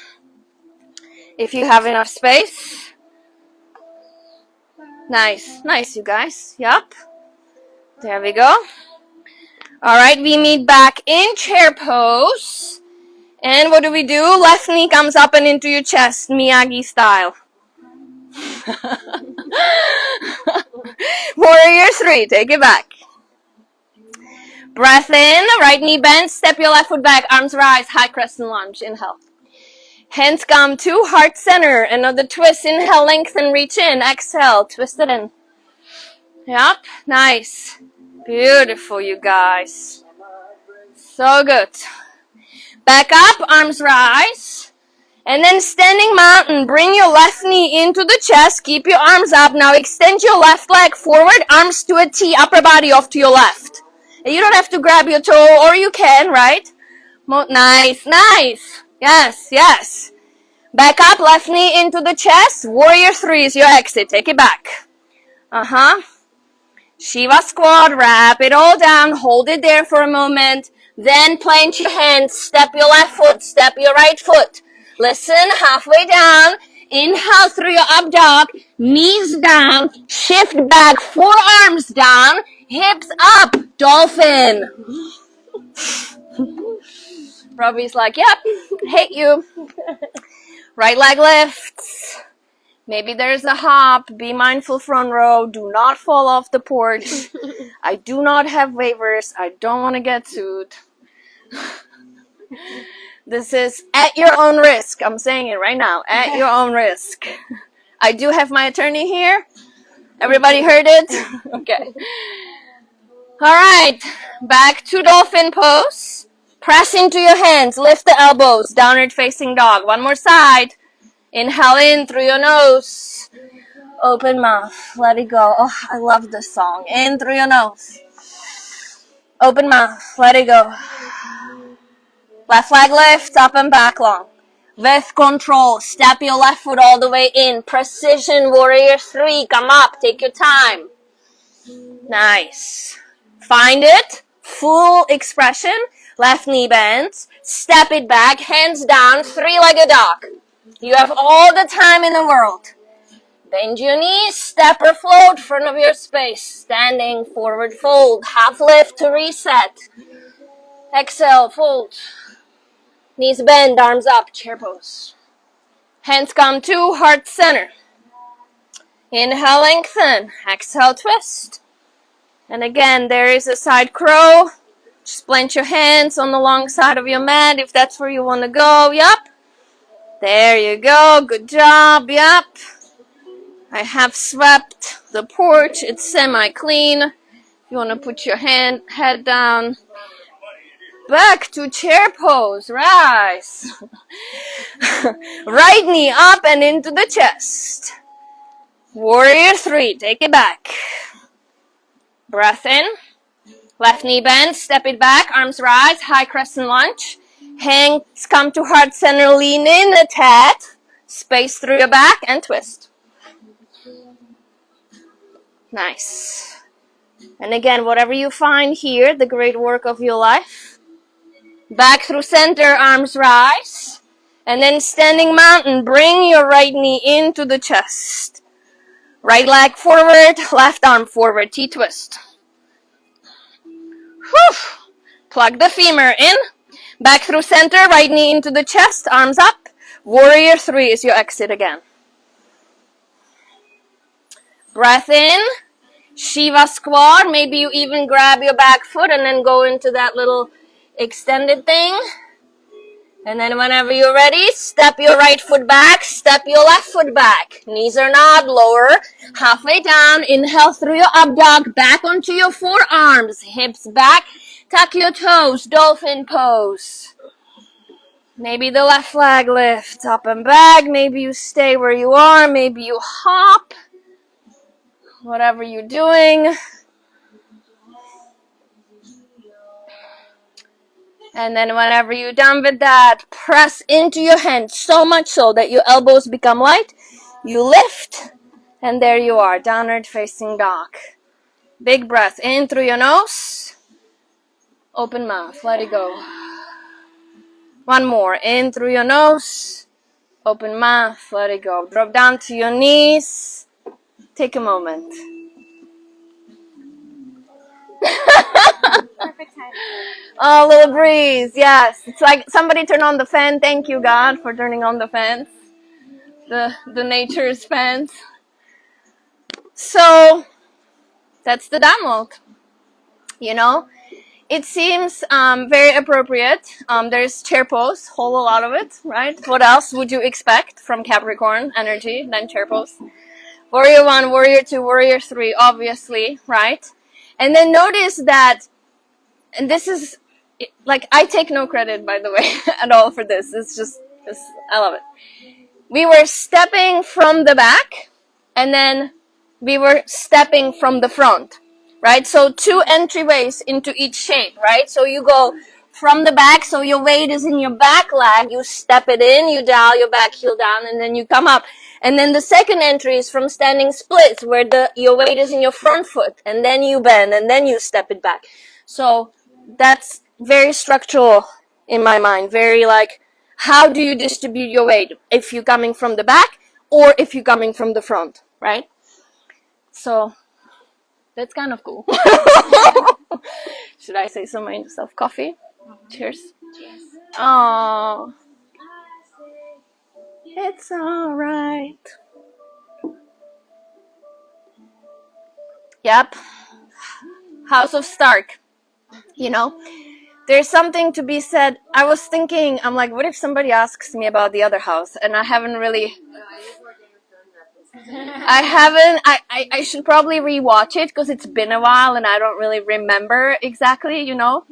If you have enough space. Nice. Nice, you guys. Yup. There we go. Alright, we meet back in chair pose. And what do? Left knee comes up and into your chest, Miyagi style. Warrior 3, take it back. Breath in, right knee bends, step your left foot back, arms rise, high crescent lunge, inhale. Hands come to heart center, another twist, inhale, lengthen, reach in, exhale, twist it in. Yep, nice. Beautiful, you guys. So good. Back up, arms rise. And then standing mountain, bring your left knee into the chest, keep your arms up. Now extend your left leg forward, arms to a T, upper body off to your left. And you don't have to grab your toe, or you can, right? Nice, nice. Yes, yes. Back up, left knee into the chest. Warrior 3 is your exit. Take it back. Shiva squat, wrap it all down, hold it there for a moment. Then plant your hands, step your left foot, step your right foot. Listen, halfway down, inhale through your up dog, knees down, shift back, forearms down, hips up, dolphin. Robbie's like, yep, hate you. Right leg lifts. Maybe there's a hop. Be mindful front row. Do not fall off the porch. I do not have waivers. I don't want to get sued. This is at your own risk. I'm saying it right now. At your own risk. I do have my attorney here. Everybody heard it? Okay. All right. Back to dolphin pose. Press into your hands. Lift the elbows. Downward facing dog. One more side. Inhale in through your nose. Open mouth. Let it go. Oh, I love this song. In through your nose. Open mouth. Let it go. Left leg lifts up and back long. With control. Step your left foot all the way in. Precision warrior 3. Come up. Take your time. Nice. Find it. Full expression. Left knee bends. Step it back. Hands down. 3-legged dog. You have all the time in the world. Bend your knees, step or float, front of your space. Standing, forward fold, half lift to reset. Exhale, fold. Knees bend, arms up, chair pose. Hands come to heart center. Inhale, lengthen. Exhale, twist. And again, there is a side crow. Just plant your hands on the long side of your mat if that's where you want to go. Yup. There you go. Good job. Yep. I have swept the porch. It's semi-clean. If you want to put your head down. Back to chair pose. Rise. Right knee up and into the chest. Warrior 3. Take it back. Breath in. Left knee bends. Step it back. Arms rise. High crescent lunge. Hands come to heart center, lean in a tad, space through your back, and twist. Nice. And again, whatever you find here, the great work of your life. Back through center, arms rise. And then standing mountain, bring your right knee into the chest. Right leg forward, left arm forward, T-twist. Whew. Plug the femur in. Back through center, right knee into the chest, arms up. Warrior 3 is your exit again. Breath in. Shiva squat. Maybe you even grab your back foot and then go into that little extended thing. And then whenever you're ready, step your right foot back, step your left foot back. Knees are not lower. Halfway down, inhale through your up dog, back onto your forearms, hips back, tuck your toes, dolphin pose. Maybe the left leg lifts up and back, maybe you stay where you are, maybe you hop. Whatever you're doing. And then whenever you're done with that, press into your hands so much so that your elbows become light. You lift, and there you are, downward facing dog. Big breath in through your nose. Open mouth, let it go. One more, in through your nose. Open mouth, let it go. Drop down to your knees. Take a moment. Perfect time. Oh, little breeze, yes. It's like somebody turned on the fan. Thank you, God, for turning on the fans. The nature's fans. So, that's the download. You know, it seems very appropriate. There's chair pose, whole lot of it, right? What else would you expect from Capricorn energy than chair pose? Warrior 1, Warrior 2, Warrior 3, obviously, right? And then notice that, and this is, like, I take no credit, by the way, at all for this. It's just, I love it. We were stepping from the back, and then we were stepping from the front, right? So 2 entryways into each shape, right? So you go from the back, so your weight is in your back leg, you step it in, you dial your back heel down, and then you come up. And then the second entry is from standing splits, where your weight is in your front foot, and then you bend, and then you step it back. So that's very structural in my mind, very like, how do you distribute your weight if you're coming from the back or if you're coming from the front, right? So that's kind of cool. Should I say so myself? Coffee? Cheers. Cheers. Oh, it's all right. Yep. House of Stark. You know, there's something to be said. I was thinking, I'm like, what if somebody asks me about the other house? And I haven't really... I should probably rewatch it because it's been a while and I don't really remember exactly, you know.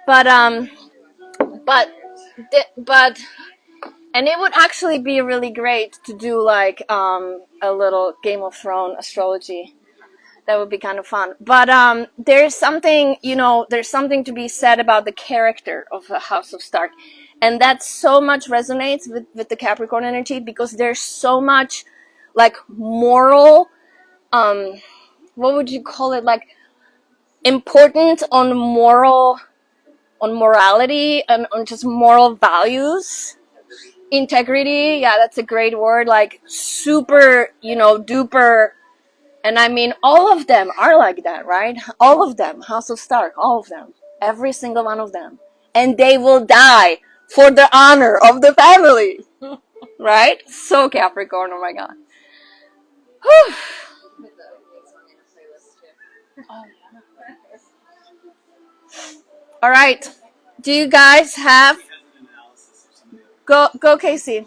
But and it would actually be really great to do like a little Game of Thrones astrology. That would be kind of fun. But there's something, you know, there's something to be said about the character of the House of Stark. And that so much resonates with the Capricorn energy because there's so much like moral, what would you call it? Like important on morality and on just moral values. Integrity, yeah, that's a great word. Like super, you know, duper. And I mean, all of them are like that, right? All of them. House of Stark, all of them. Every single one of them. And they will die for the honor of the family. Right? So Capricorn, oh my God. Whew. All right. Do you guys have... Go, Casey.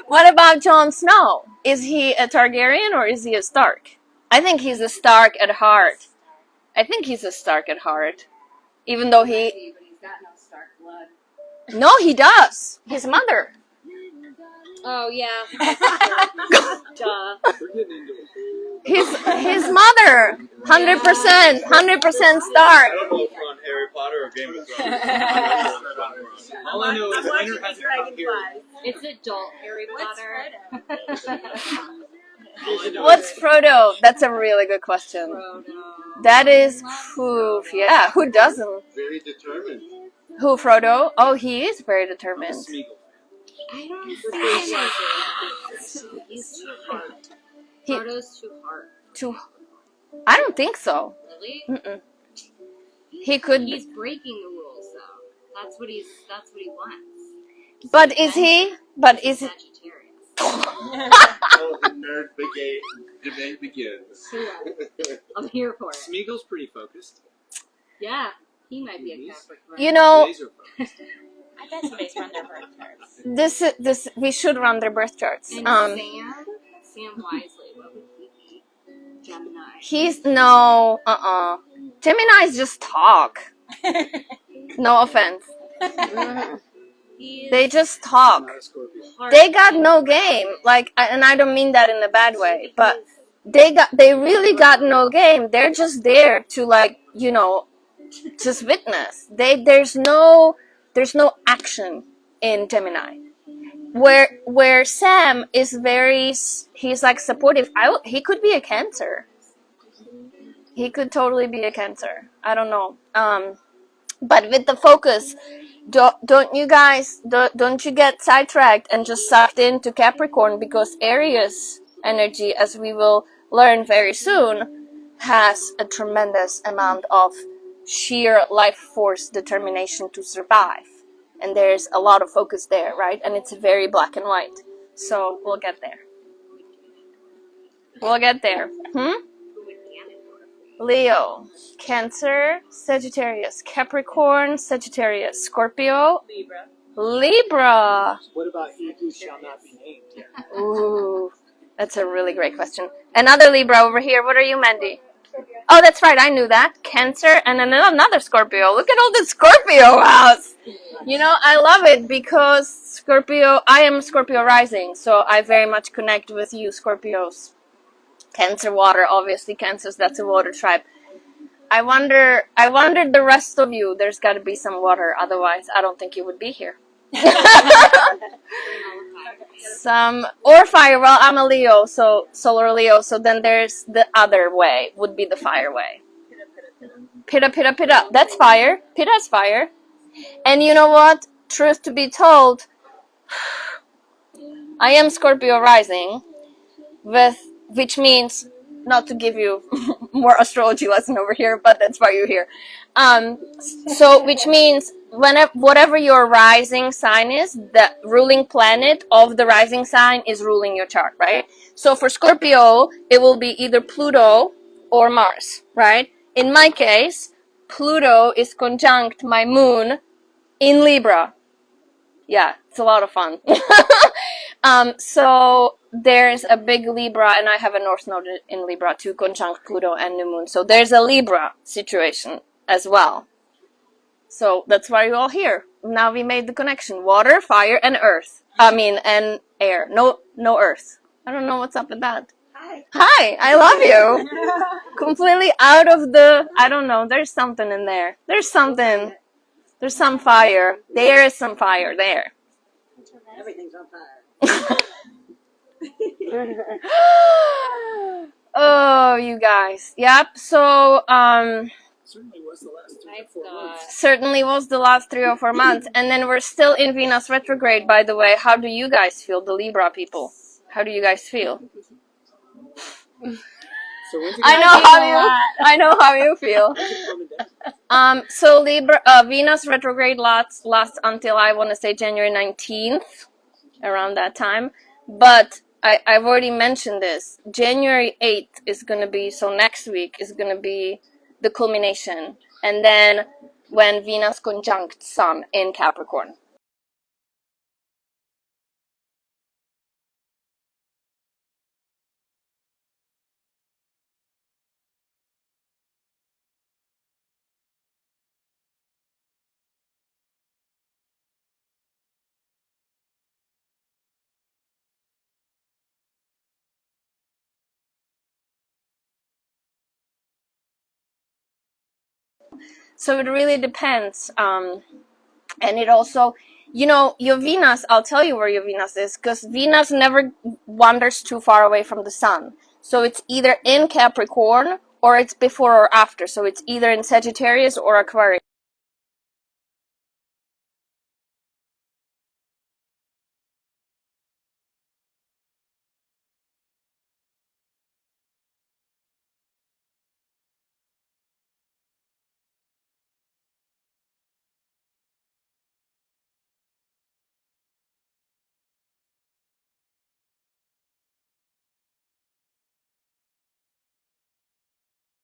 What about Jon Snow? Is he a Targaryen or is he a Stark? I think he's a Stark at heart. Even though he... But he's got no Stark blood. No, he does. His mother. Oh, yeah. Duh. We're getting into it. His mother. 100% Stark. I don't know if we're on Harry Potter or Game of Thrones. All I know is Leonard has a cup here. It's adult Harry Potter. What's Frodo? That's a really good question. That is proof. Yeah, who doesn't? Very determined. Who, Frodo? Oh, he is very determined. He- Frodo's too hard. to I don't think so. Really? Mm-mm. He could, He's breaking the rules, though. That's what he wants. but is he? But is it? Sagittarius. Oh, the nerd debate begins. I'm here for it. Smeagol's pretty focused. Yeah, he might be a Capricorn. You know, Laser focused. I bet somebody's run their birth charts. this we should run their birth charts. And Sam Wisely, what would he be? Gemini. He's no, Geminis just talk. No offense. He's They just talk. Not a Scorpio. They got no game. Like, and I don't mean that in a bad way, but they really got no game. They're just there to, like, you know, just witness. There's no action in Gemini. Where Sam is he's like supportive. He could be a Cancer. He could totally be a Cancer. I don't know. But with the focus, don't you guys don't you get sidetracked and just sucked into Capricorn, because Aries energy, as we will learn very soon, has a tremendous amount of sheer life force determination to survive. And there's a lot of focus there, right? And it's very black and white. So we'll get there. We'll get there. Leo, Cancer, Sagittarius, Capricorn, Sagittarius, Scorpio, Libra. What about he who shall not be named? Ooh, that's a really great question. Another Libra over here. What are you, Mandy? Oh, that's right. I knew that. Cancer and then another Scorpio. Look at all the Scorpio house. You know, I love it because Scorpio, I am Scorpio rising, so I very much connect with you, Scorpios. Cancer, water, obviously. Cancers, that's a water tribe. I wonder the rest of you, there's got to be some water, otherwise I don't think you would be here. Or fire. Well, I'm a Leo, so solar Leo, so then there's the other way, would be the fire way. Pitta, pitta, pitta. That's fire. Pitta's fire. And you know what? Truth to be told, I am Scorpio rising, which means, not to give you more astrology lesson over here, but that's why you're here. So which means whatever your rising sign is, the ruling planet of the rising sign is ruling your chart, right? So for Scorpio, it will be either Pluto or Mars, right? In my case, Pluto is conjunct my moon in Libra. Yeah, it's a lot of fun. So there's a big Libra, and I have a North Node in Libra too, conjunct Pluto and New Moon. So there's a Libra situation as well. So that's why you're all here. Now we made the connection: water, fire, and earth. And air. No earth. I don't know what's up with that. Hi, I love you. Completely out of the. I don't know. There's something in there. There's something. There's some fire. There is some fire there. Everything's on fire. Oh, you guys. Yep. So, Certainly was the last 3 or Nice 4 God. months. certainly was the last 3 or 4 months. And then we're still in Venus retrograde, by the way. How do you guys feel, the Libra people? How do you guys feel? So when's it I know how you feel. coming down? So Venus retrograde lasts until, I want to say, January 19th, around that time. But I've already mentioned this. January 8th is going to be, so next week is going to be the culmination. And then when Venus conjunct Sun in Capricorn. So it really depends. And it also, your Venus, I'll tell you where your Venus is, because Venus never wanders too far away from the Sun. So it's either in Capricorn or it's before or after. So it's either in Sagittarius or Aquarius.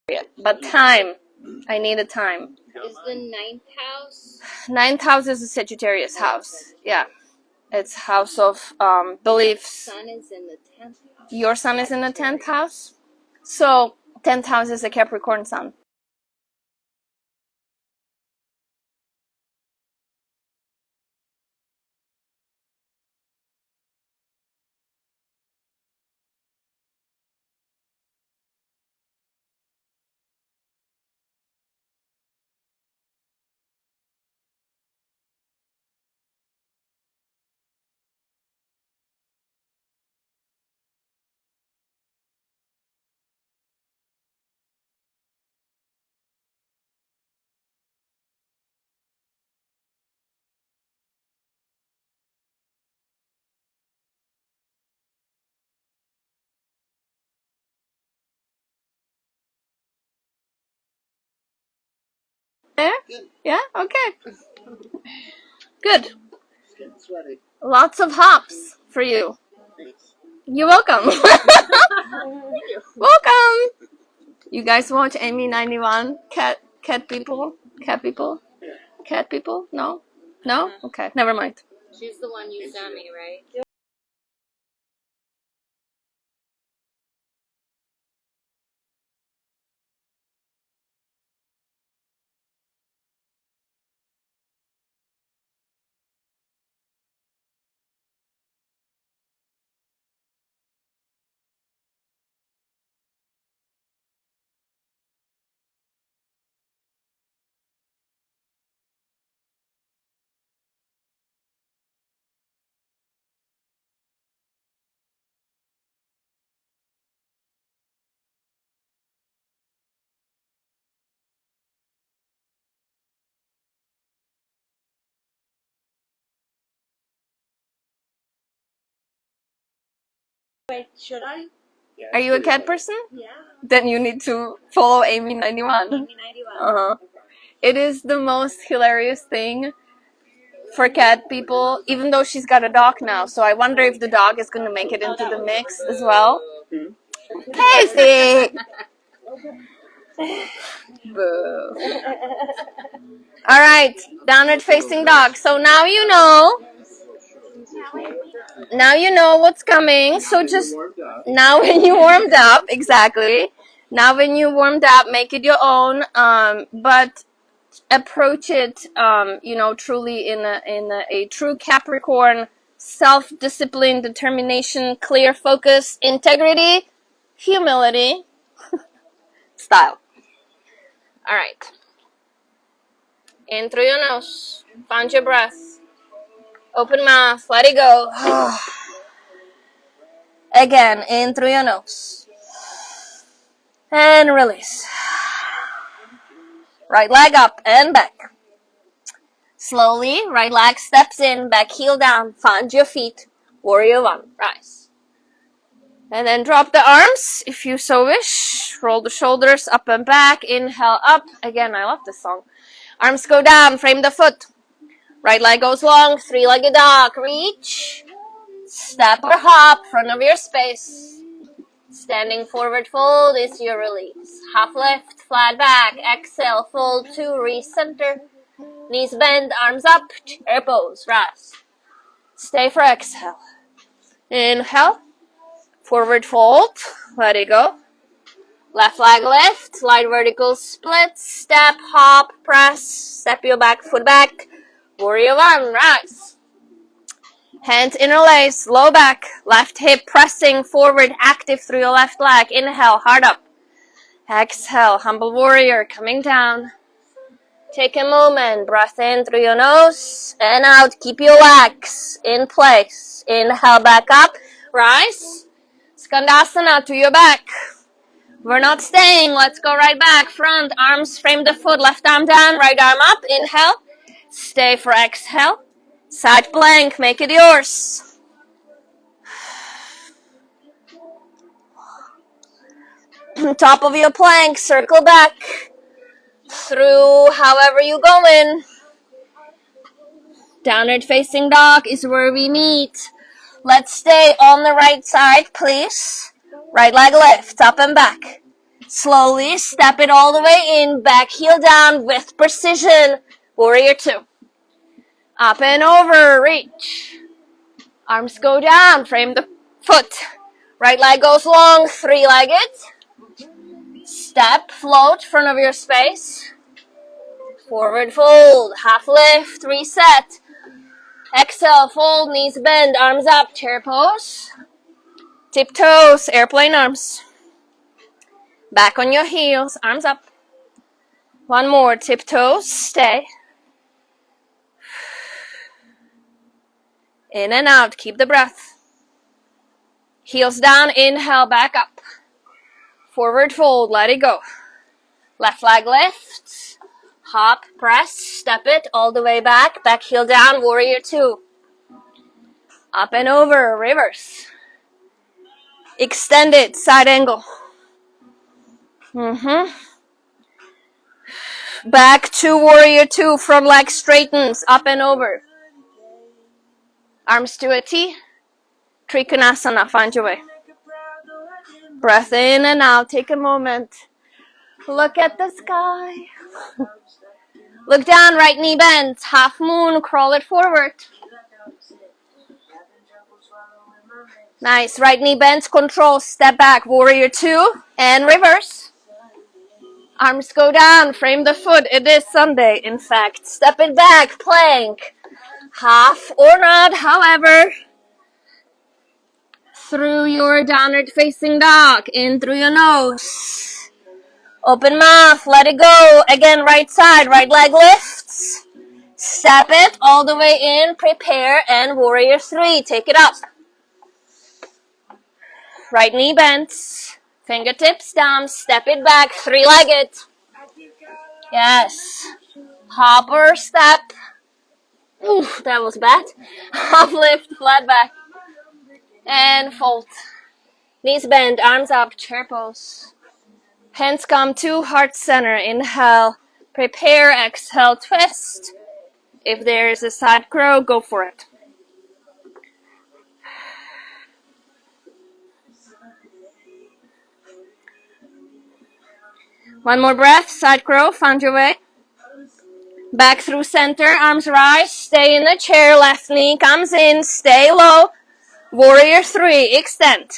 But time. I need a time. Is the 9th house? 9th house is a Sagittarius house. Yeah. It's house of beliefs. Sun is in the 10th house. Your sun is in the 10th house. So 10th house is a Capricorn sun. Yeah? Yeah? Okay. Good. Getting sweaty. Lots of hops for you. You're welcome. Welcome. You guys watch Amy 91? Cat people? Cat people? Cat people? No? No? Okay, never mind. She's the one you sent me, right? Wait, should I? Are you a cat person? Yeah. Then you need to follow Amy 91. Amy 91. Uh-huh. It is the most hilarious thing for cat people, even though she's got a dog now. So I wonder if the dog is going to make it into the mix as well. Casey! Boo. All right, downward facing dog. So now you know. Now you know what's coming. So just now when you warmed up, exactly. Now when you warmed up, make it your own. But approach it, truly in a true Capricorn, self-discipline, determination, clear focus, integrity, humility style. All right. In through your nose. Find your breath. Open mouth. Let it go. Again, in through your nose. And release. Right leg up and back. Slowly, right leg steps in, back heel down. Find your feet. Warrior one. Rise. And then drop the arms if you so wish. Roll the shoulders up and back. Inhale up. Again, I love this song. Arms go down. Frame the foot. Right leg goes long. Three-legged dog. Reach. Step or hop. Front of your space. Standing forward fold is your release. Half lift. Flat back. Exhale. Fold to recenter. Knees bend. Arms up. Chair pose. Rise. Stay for exhale. Inhale. Forward fold. Let it go. Left leg lift. Light vertical split. Step, hop, press. Step your back foot back. Warrior one. Rise. Hands interlace. Low back. Left hip pressing forward. Active through your left leg. Inhale. Hard up. Exhale. Humble warrior. Coming down. Take a moment. Breath in through your nose. And out. Keep your legs in place. Inhale. Back up. Rise. Skandasana to your back. We're not staying. Let's go right back. Front. Arms frame the foot. Left arm down. Right arm up. Inhale. Stay for exhale. Side plank. Make it yours. Top of your plank. Circle back. Through however you go in. Downward facing dog is where we meet. Let's stay on the right side, please. Right leg lift, up and back. Slowly step it all the way in, back heel down with precision. Warrior 2. Up and over, reach. Arms go down, frame the foot. Right leg goes long, 3-legged. Step, float, front of your space. Forward fold, half lift, reset. Exhale, fold, knees bend, arms up, chair pose. Tiptoes, airplane arms. Back on your heels, arms up. One more, tiptoes, stay. In and out, keep the breath. Heels down, inhale, back up. Forward fold, let it go. Left leg lifts. Hop, press, step it all the way back. Back heel down, warrior 2. Up and over, reverse. Extend it, side angle. Back to warrior 2, front leg straightens, up and over. Arms to a T. Trikonasana, find your way. Breath in and out, take a moment. Look at the sky. Look down, right knee bends, half moon, crawl it forward. Nice, right knee bends, control, step back, warrior 2, and reverse. Arms go down, frame the foot, it is Sunday, in fact. Step it back, plank. Half or not, however. Through your downward facing dog, in through your nose. Open mouth, let it go. Again, right side, right leg lifts. Step it all the way in, prepare, and warrior 3, take it up. Right knee bends, fingertips down, step it back, 3-legged. Yes. Hopper step. Ooh, that was bad. Half lift, flat back. And fold. Knees bend, arms up, chair pose. Hands come to heart center. Inhale, prepare, exhale, twist. If there is a side crow, go for it. One more breath, side crow, find your way. Back through center, arms rise, stay in the chair, left knee comes in, stay low. Warrior 3, extend.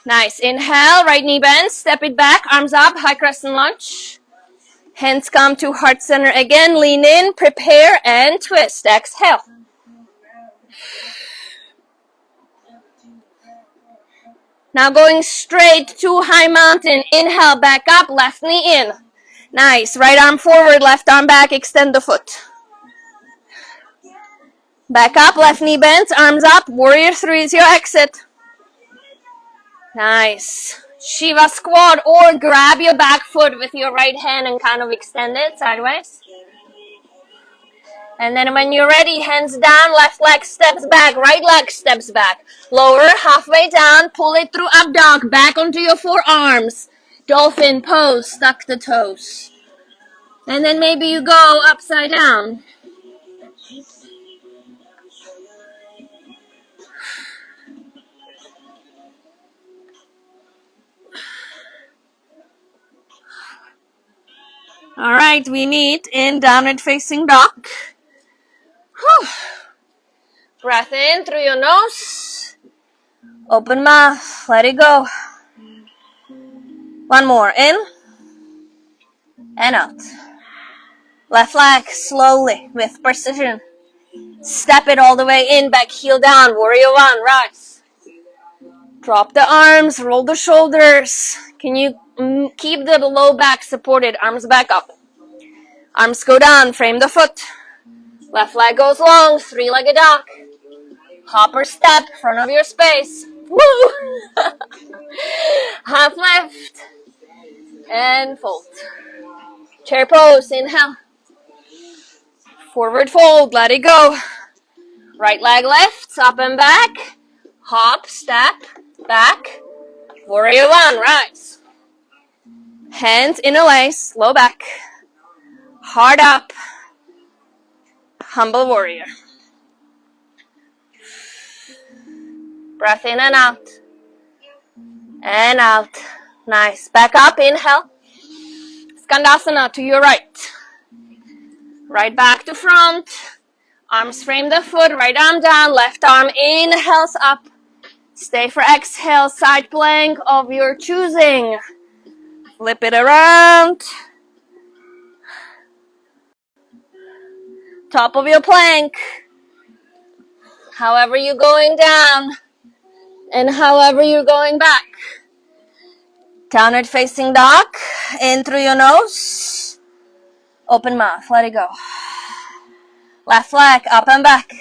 Nice, inhale, right knee bends, step it back, arms up, high crescent lunge. Hands come to heart center again, lean in, prepare, and twist. Exhale. Now going straight to high mountain. Inhale, back up, left knee in. Nice. Right arm forward, left arm back, extend the foot. Back up, left knee bends, arms up. Warrior 3 is your exit. Nice. Shiva squat, or grab your back foot with your right hand and kind of extend it sideways. And then when you're ready, hands down, left leg steps back, right leg steps back. Lower, halfway down, pull it through up dog, back onto your forearms. Dolphin pose, tuck the toes. And then maybe you go upside down. All right, we meet in downward facing dog. Whew. Breath in through your nose. Open mouth, let it go. One more, in and out. Left leg slowly with precision. Step it all the way in, back heel down, warrior 1, rise. Drop the arms, roll the shoulders. Can you keep the low back supported, arms back up. Arms go down, frame the foot. Left leg goes long, 3-legged dog. Hopper step, front of your space. Woo! Half lift. And fold. Chair pose, inhale. Forward fold, let it go. Right leg lifts, up and back. Hop, step, back. Warrior 1, rise. Hands in a lace, low back. Hard up. Humble warrior. Breath in and out. And out. Nice. Back up, inhale. Skandasana to your right. Right back to front. Arms frame the foot, right arm down, left arm inhales up. Stay for exhale, side plank of your choosing. Flip it around. Top of your plank. However you're going down and however you're going back. Downward facing dog. In through your nose. Open mouth. Let it go. Left leg up and back.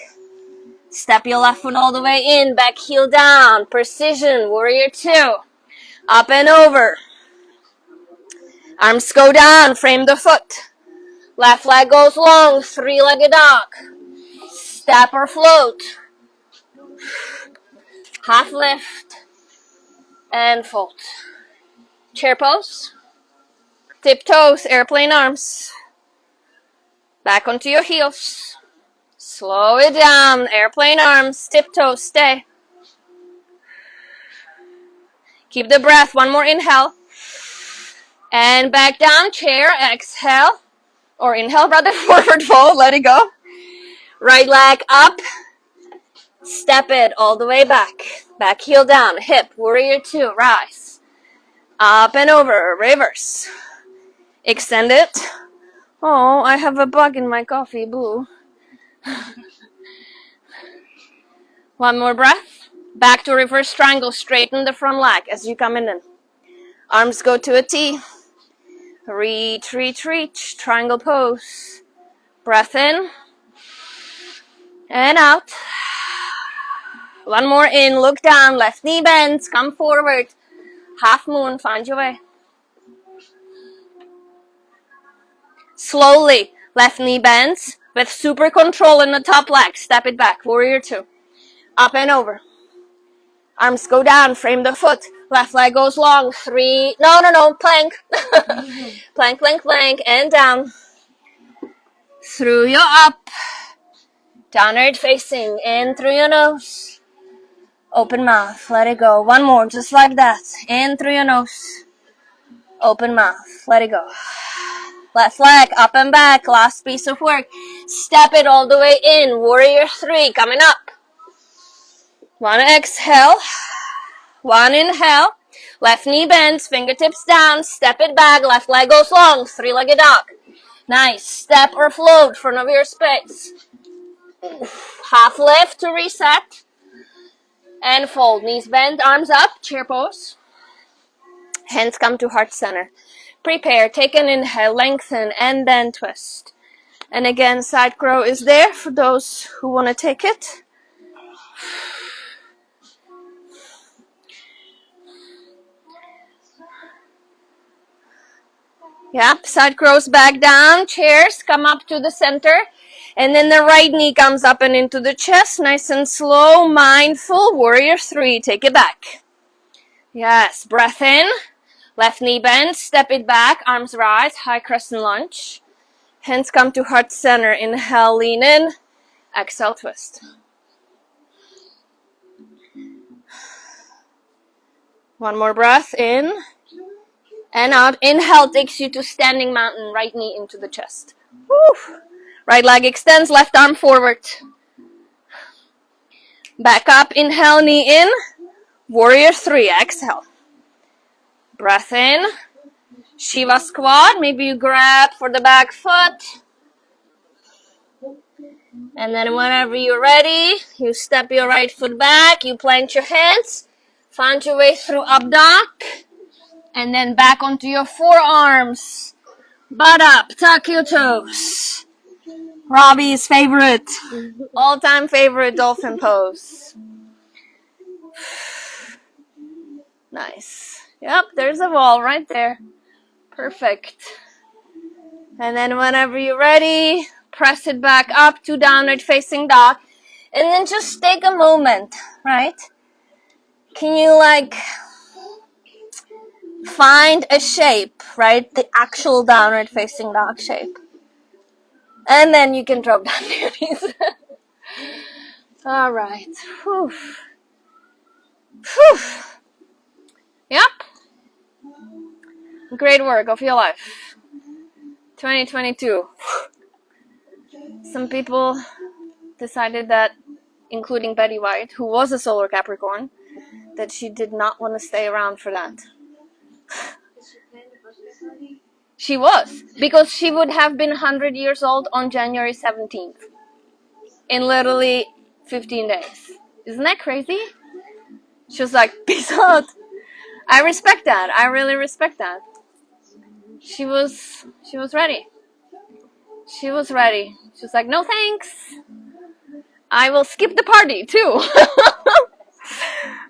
Step your left foot all the way in. Back heel down. Precision. Warrior 2. Up and over. Arms go down. Frame the foot. Left leg goes long. Three-legged dog. Step or float. Half lift. And fold. Chair pose. Tiptoes. Airplane arms. Back onto your heels. Slow it down. Airplane arms. Tiptoes. Stay. Keep the breath. One more inhale. And back down. Chair. Exhale. Or inhale rather. Forward fold. Let it go. Right leg up. Step it all the way back. Back heel down. Hip. Warrior 2. Rise. Up and over. Reverse. Extend it. Oh, I have a bug in my coffee. Boo. One more breath. Back to reverse triangle. Straighten the front leg as you come in. Arms go to a T. Reach, reach, reach. Triangle pose. Breath in. And out. One more in. Look down. Left knee bends. Come forward. Half moon. Find your way. Slowly. Left knee bends. With super control in the top leg. Step it back. Warrior 2. Up and over. Arms go down. Frame the foot. Left leg goes long. 3. No. Plank. Plank, plank, plank. And down. Through your up. Downward facing. In through your nose. Open mouth. Let it go. One more. Just like that. In through your nose. Open mouth. Let it go. Left leg up and back. Last piece of work. Step it all the way in. Warrior 3. Coming up. One exhale. One inhale. Left knee bends. Fingertips down. Step it back. Left leg goes long. Three-legged dog. Nice. Step or float. Front of your space. Half lift to reset. And fold. Knees bend. Arms up. Chair pose. Hands come to heart center. Prepare. Take an inhale. Lengthen. And then twist. And again, side crow is there for those who want to take it. Yep, side crows back down, chairs, come up to the center, and then the right knee comes up and into the chest, nice and slow, mindful, warrior 3, take it back. Yes, breath in, left knee bends, step it back, arms rise, high crescent lunge, hands come to heart center, inhale, lean in, exhale, twist. One more breath in. And out. Inhale takes you to standing mountain. Right knee into the chest. Woo. Right leg extends. Left arm forward. Back up. Inhale. Knee in. Warrior 3. Exhale. Breath in. Shiva squat. Maybe you grab for the back foot. And then whenever you're ready, you step your right foot back. You plant your hands. Find your way through up dog. And then back onto your forearms. Butt up. Tuck your toes. Robbie's favorite. All-time favorite dolphin pose. Nice. Yep, there's a wall right there. Perfect. And then whenever you're ready, press it back up to downward facing dog. And then just take a moment, right? Can you find a shape, right? The actual downward facing dog shape. And then you can drop down to your knees. All right. Whew. Whew. Yep. great work of your life. 2022. Some people decided that, including Betty White, who was a solar Capricorn, that she did not want to stay around for that. She was, because she would have been 100 years old on January 17th. In literally 15 days. Isn't that crazy? She was like, peace out. I respect that. I really respect that. She was ready. She was ready. She was like, no thanks. I will skip the party too.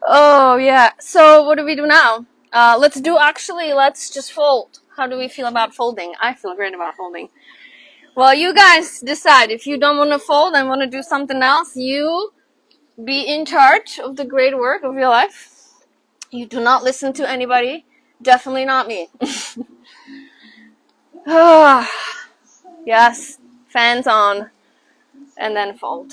Oh yeah. So what do we do now? Let's just fold. How do we feel about folding? I feel great about folding. Well, you guys decide. If you don't want to fold and want to do something else, you be in charge of the great work of your life. You do not listen to anybody. Definitely not me. Yes, fans on, and then fold.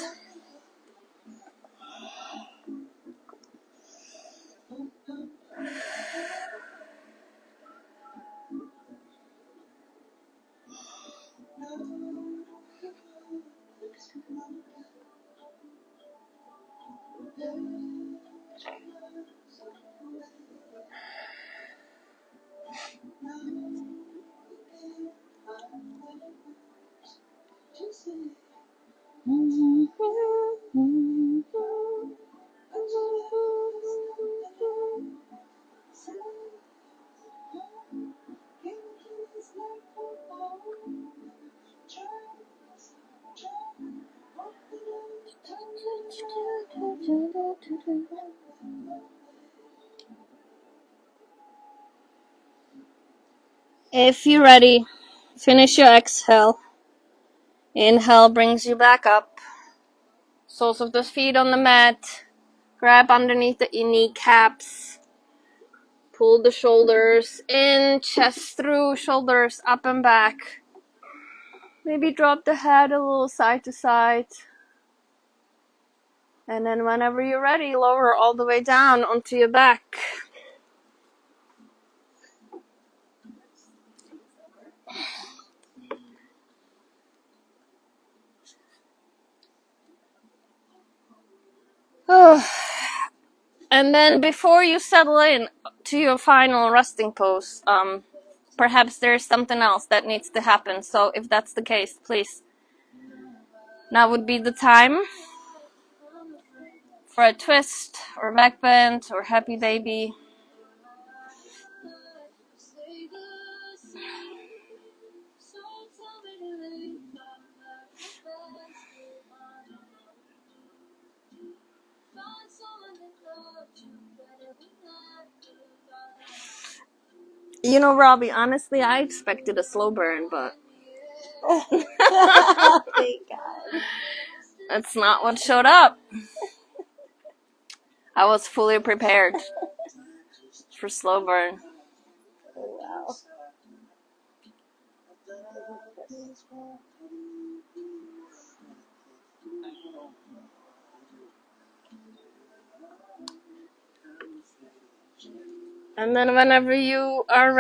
If you're ready, finish your exhale. Inhale brings you back up. Soles of the feet on the mat. Grab underneath the kneecaps. Pull the shoulders in, chest through, shoulders up and back. Maybe drop the head a little side to side. And then whenever you're ready, lower all the way down onto your back. And then before you settle in to your final resting pose, perhaps there's something else that needs to happen. So if that's the case, please, now would be the time for a twist or back bend or happy baby. You know, Robbie, honestly, I expected a slow burn, but Thank God. that's not what showed up. I was fully prepared for slow burn. Oh, wow. And then whenever you are ready,